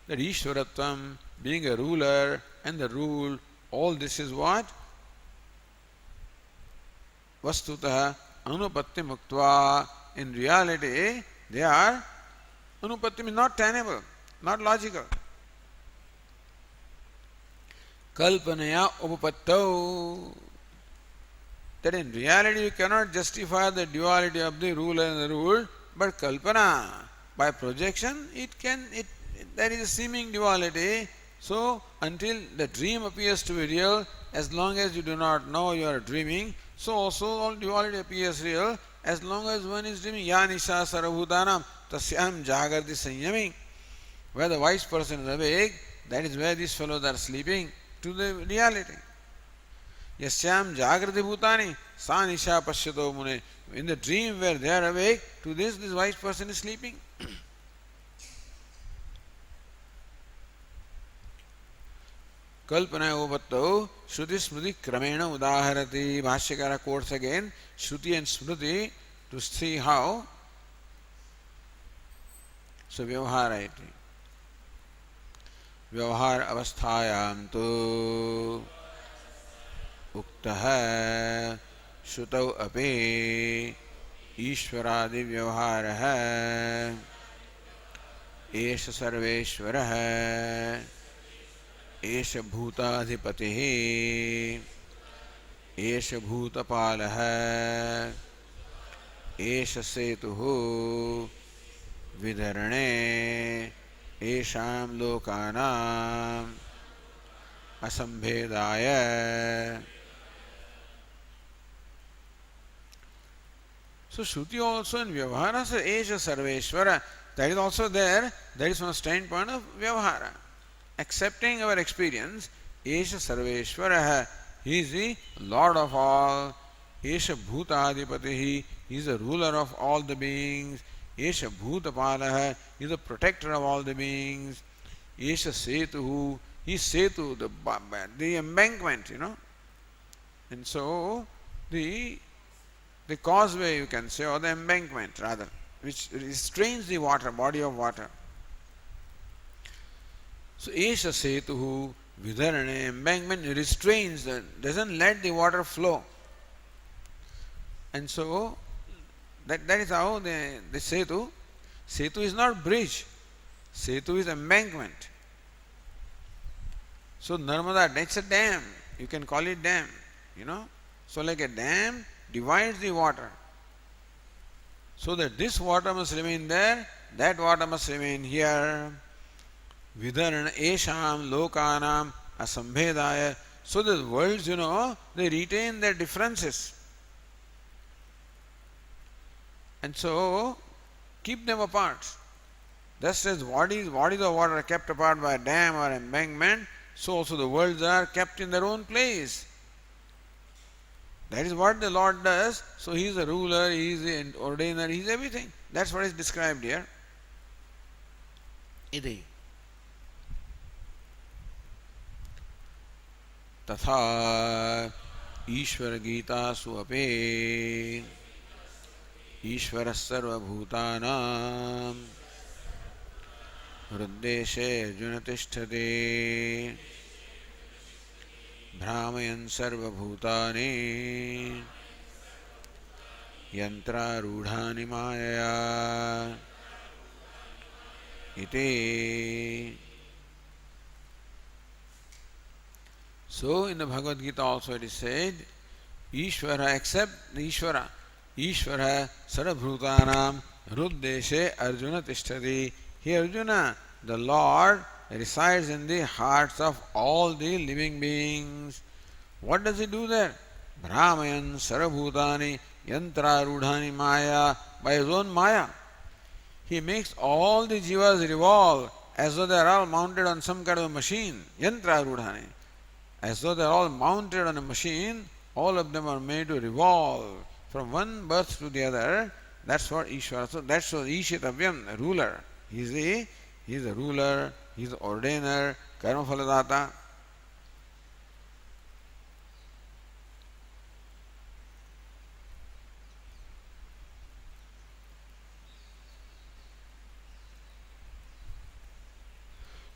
That Ishwaratvam, being a ruler and the rule, all this is what? Vastutah anupatti muktva. In reality, they are anupatti means not tenable, not logical. Kalpanaya upapattau. That in reality you cannot justify the duality of the ruler and the ruled, but kalpana, by projection, there is a seeming duality. So until the dream appears to be real, as long as you do not know you are dreaming, so also all duality appears real as long as one is dreaming. Ya nisha sarvabhutanam tasyam jagarti sanyami. Where the wise person is awake, that is where these fellows are sleeping to the reality. Yasyam jagrati bhutani sa nisha pashyato mune. In the dream where they are awake, to this wise person is sleeping. Kalpana upattau Shruti Smriti Kramena Udaharati. Bhashyakara quotes again Shruti and Smriti to see how. So Vyavahara iti. Vyavahara avasthayam tu uktah Shrutau api Ishwaradi Vyavaharaha Esha Sarveshwaraha Esha Bhutadhipatihi Esha Bhutapalaha Esha Setuhu Vidharane Esham Lokanam Asambhedaya. So Shruti also in Vyavahara says Esha Sarveshwara. That is also there. That is from the standpoint of Vyavahara. Accepting our experience, Esha Sarveshwara, he is the Lord of all. Esha Bhutadipatihi, he is the ruler of all the beings. Esha Bhutapalaha, he is the protector of all the beings. Esha Setuhu, he is Setu, the embankment, And so, the causeway, you can say, or the embankment rather, which restrains the water, body of water. So, Esha Setuhu, Vidharane, embankment restrains, doesn't let the water flow. And so, that is how the Setu is not bridge, Setu is embankment. So, Narmada, that's a dam, you can call it dam, So, like a dam divides the water. So that this water must remain there, that water must remain here. Vidharana esham lokanam asambhedaya. So that the worlds, they retain their differences. And so, keep them apart. Just as bodies of water are kept apart by a dam or embankment, so also the worlds are kept in their own place. That is what the Lord does. So He is the ruler, He is the ordainer, He is everything. That's what is described here. Iti. Tatha Ishvara Gita Suape Ishvara Sarva Bhutanam Hruddeshe Junatishthate Brahmayan Sarva Bhutani Yantra Rudhani Maya Iti. So in the Bhagavad Gita also it is said, Ishvara, except the Ishvara Sarvabhutanam Hruddeshe Arjuna Tishtati. Here Arjuna, the Lord resides in the hearts of all the living beings. What does He do there? Brahmayan Sarvabhutani Yantra Rudhani Maya. By His own Maya, He makes all the jivas revolve as though they are all mounted on some kind of a machine. Yantra Rudhani. As though they are all mounted on a machine, all of them are made to revolve from one birth to the other. That's what Ishvara. So that's what Ishitavyam, ruler. He is the ruler, He is the ordainer, Karma Phaladata.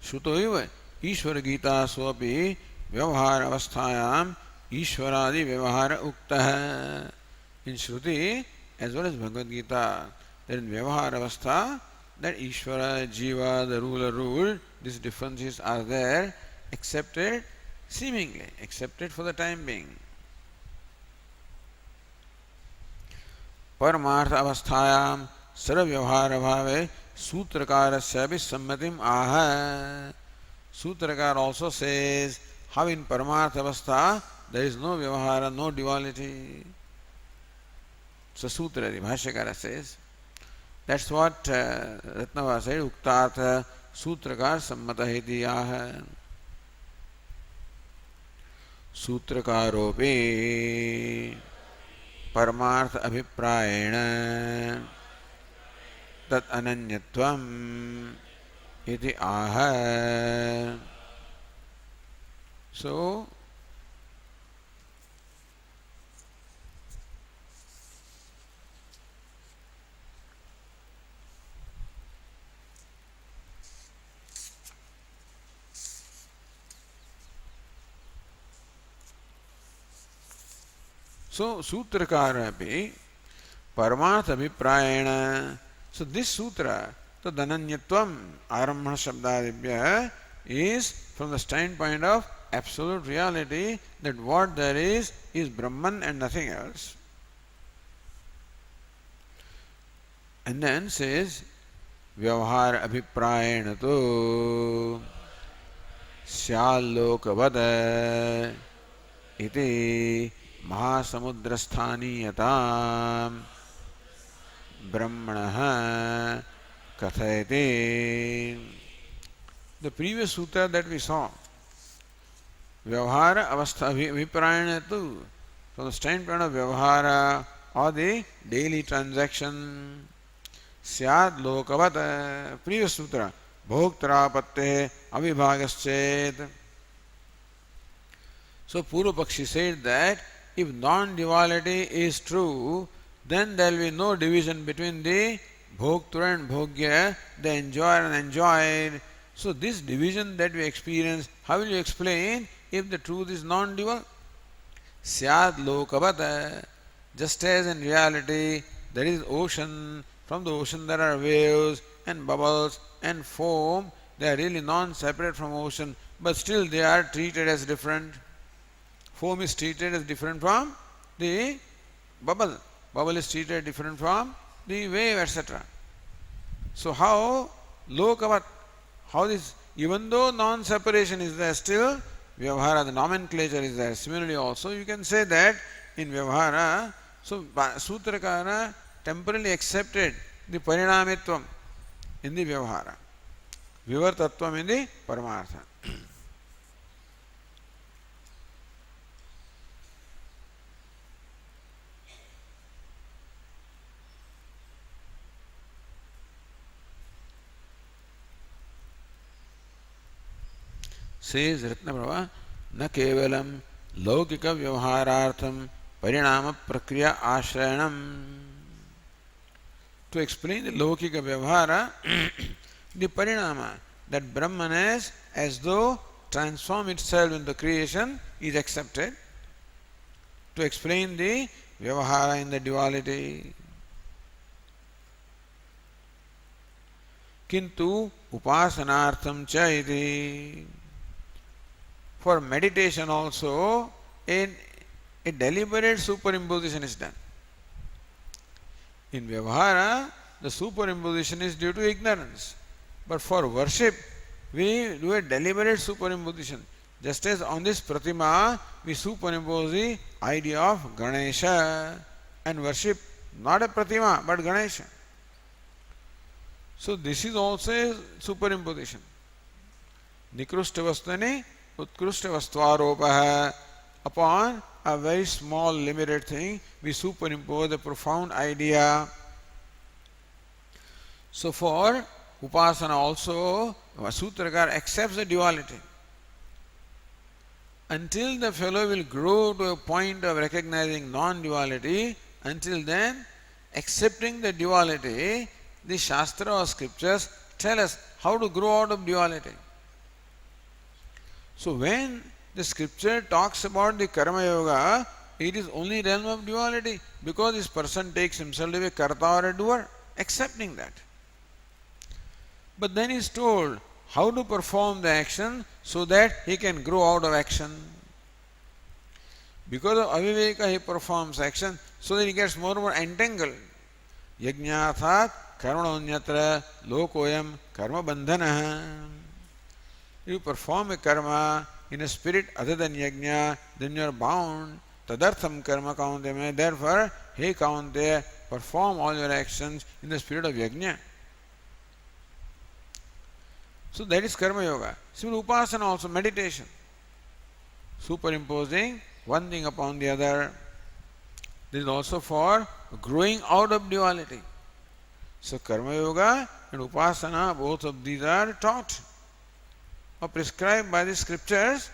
Shutoiva Ishvara Gita Swapi Vyavahara Avasthayam Ishvaradi Vyavahara Ukta. In Shruti as well as Bhagavad Gita, that in Vyavahara Avastha, that Ishvara, Jiva, the ruler ruled, these differences are there, accepted seemingly, accepted for the time being. Paramartha Avasthayam Sarvavyavahara Bhave Sutrakarasya Sammatim Aha. Sutrakar also says how in Paramartha Avastha there is no Vyavahara, no duality. So Sutra, the Bhashyakara says. That's what Ratnava said, Uktartha Sutrakar Sammata Heti Aha. Sutrakarope Paramartha Abhiprayena Tat Ananyatvam Iti Aha. So, Sutrakara api Paramartha Abhiprayena. So this sutra, the Dhananyatvam, Arambhana Shabdadibhya, is from the standpoint of absolute reality, that what there is Brahman and nothing else. And then says, Vyavahara Abhiprayena tu Syallokavada iti Mahasamudrasthaniyataam Brahmanaha Kathayate. The previous sutra that we saw, Vyavahara Avastha Abhiprayena tu, from the standpoint of Vyavahara or the daily transaction. Syad lokavat, previous sutra, bhoktrapatte avibhagaschet. So Purva Pakshi said that if non-duality is true, then there will be no division between the bhoktra and bhogya, the enjoyer and enjoyed. So this division that we experience, how will you explain if the truth is non-dual? Syad lokavata, just as in reality there is ocean, from the ocean there are waves and bubbles and foam, they are really non-separate from ocean, but still they are treated as different. Foam is treated as different from the bubble. Bubble is treated different from the wave, etc. So how lokavat, how this, even though non-separation is there, still vyavahara, the nomenclature is there. Similarly also you can say that in vyavahara, so Sutrakara temporarily accepted the parinamitvam in the vyavahara, vivartatvam in the paramartha. Says Ratnaprabha, न केवलम लौकिक व्यवहारार्थम परिणाम प्रक्रिया आश्रयणम. To explain the laukika vyavahara, the parinama, that Brahman is as though transform itself into creation is accepted. To explain the vyavahara in the duality. Kintu upasanartham cha iti. For meditation also, a deliberate superimposition is done. In Vyavahara, the superimposition is due to ignorance. But for worship, we do a deliberate superimposition. Just as on this Pratima, we superimpose the idea of Ganesha and worship not a Pratima but Ganesha. So this is also a superimposition. Nikrustavasthani Utkrustavastvaropaha. Upon a very small limited thing, we superimpose a profound idea. So for Upasana also, Sutrakar accepts the duality. Until the fellow will grow to a point of recognizing non-duality, until then, accepting the duality, the Shastra or scriptures tell us how to grow out of duality. So when the scripture talks about the Karma Yoga, it is only realm of duality, because this person takes himself to be a karta or a doer, accepting that. But then he is told how to perform the action so that he can grow out of action. Because of aviveka he performs action so that he gets more and more entangled. Yajñāthat karmanonyatra lokoyam karma bandhana. You perform a karma in a spirit other than yajna, then you are bound. Tadartham karma kaunteya. Therefore, hey kaunteya, perform all your actions in the spirit of yajna. So that is karma yoga. Similar upasana also, meditation. Superimposing one thing upon the other. This is also for growing out of duality. So karma yoga and upasana, both of these are taught or prescribed by the scriptures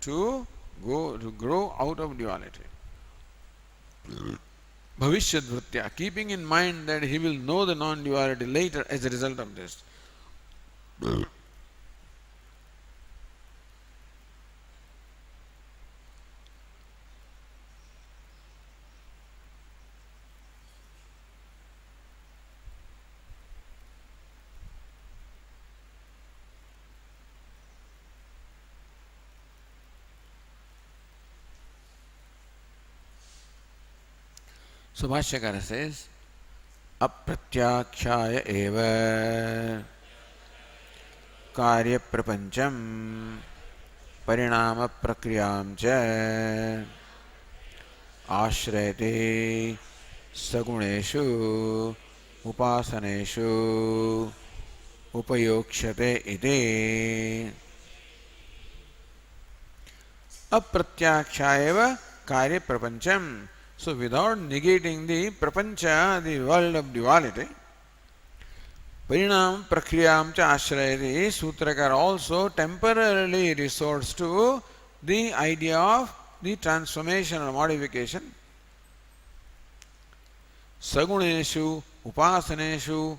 to grow out of duality. Bhavishyat vritya, keeping in mind that he will know the non-duality later as a result of this. So Bhashyakara says, Apratyakshyaya eva karya prapancham parinama prakriyam cha ashrayate saguneshu upasaneshu upayokshate iti. Apratyakshyaya eva karya prapancham. So without negating the prapancha, the world of duality, Parinam Prakriyam cha Ashrayati, Sutrakar also temporarily resorts to the idea of the transformation or modification. Saguneshu, Upasaneshu,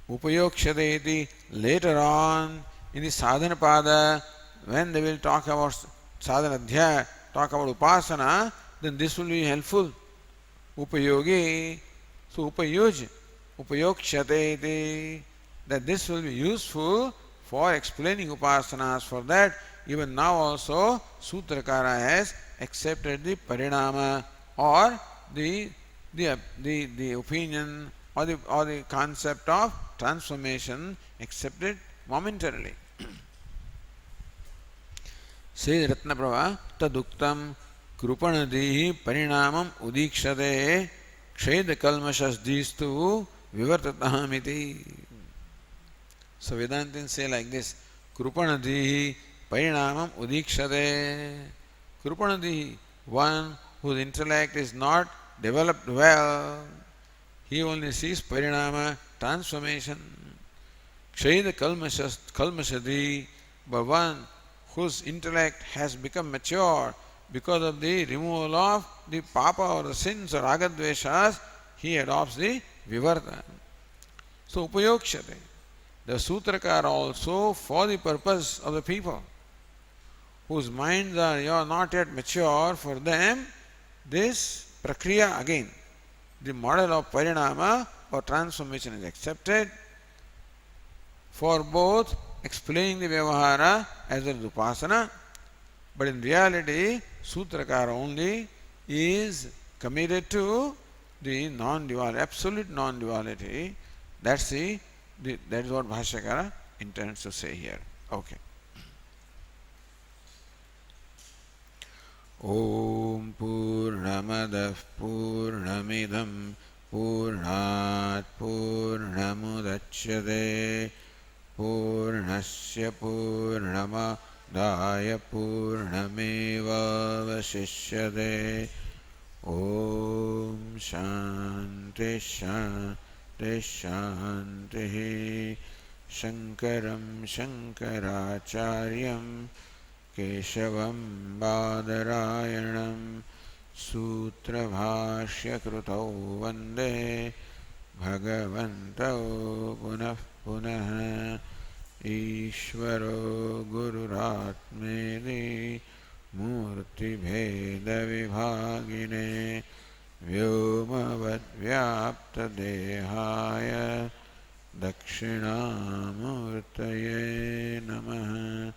Upayokshadeti, later on in the Sadhana Pada, when they will talk about Sadhana Adhyaya, talk about Upasana, then this will be helpful. Upayogi, so Upayoj, Upayokshadeti, that this will be useful for explaining Upasanas. For that, even now also, Sutrakara has accepted the Parinama or the opinion or the concept of transformation accepted momentarily. Says Ratnaprabha, Taduktam Krupanadi Parinamam Udikshade Ksheda Kalmashasdistu Vivartatahamiti. So Vedantins say like this, Krupanadi Parinamam Udikshade. Krupanadi, one whose intellect is not developed well, he only sees Parinama, transformation. Ksheda Kalmashadi, but one whose intellect has become mature because of the removal of the papa or the sins or agadveshas, he adopts the vivarta. So upayokshate. The Sutrakara also, for the purpose of the people whose minds are not yet mature, for them this prakriya again, the model of parinama or transformation is accepted for both explaining the vyavahara as well as upasana, but in reality Sutrakara only is committed to the non-duality, absolute non-duality. That is what Bhashyakara intends to say here. Okay. Om Purnamadah Purnamidam Purnat Purnamudachyate Purnasya Purnamadaya Purnameva Vasishyate. Om Shanti Shanti Shanti. Shankaram Shankaracharyam Keshavam Badarayanam Sutrabhashya Krutau Vande Bhagavantau Punah Punah Ishvaro Gururatmedi Murti Bheda Vibhagine Vyomavad Vyapta Dehaya Dakshinamurtaye Namaha.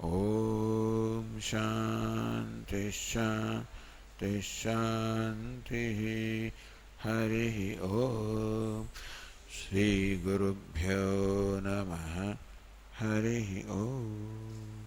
Om Shanti Shanti Shanti. Hari Om. Shri Gurubhyo Namaha. Hari Om.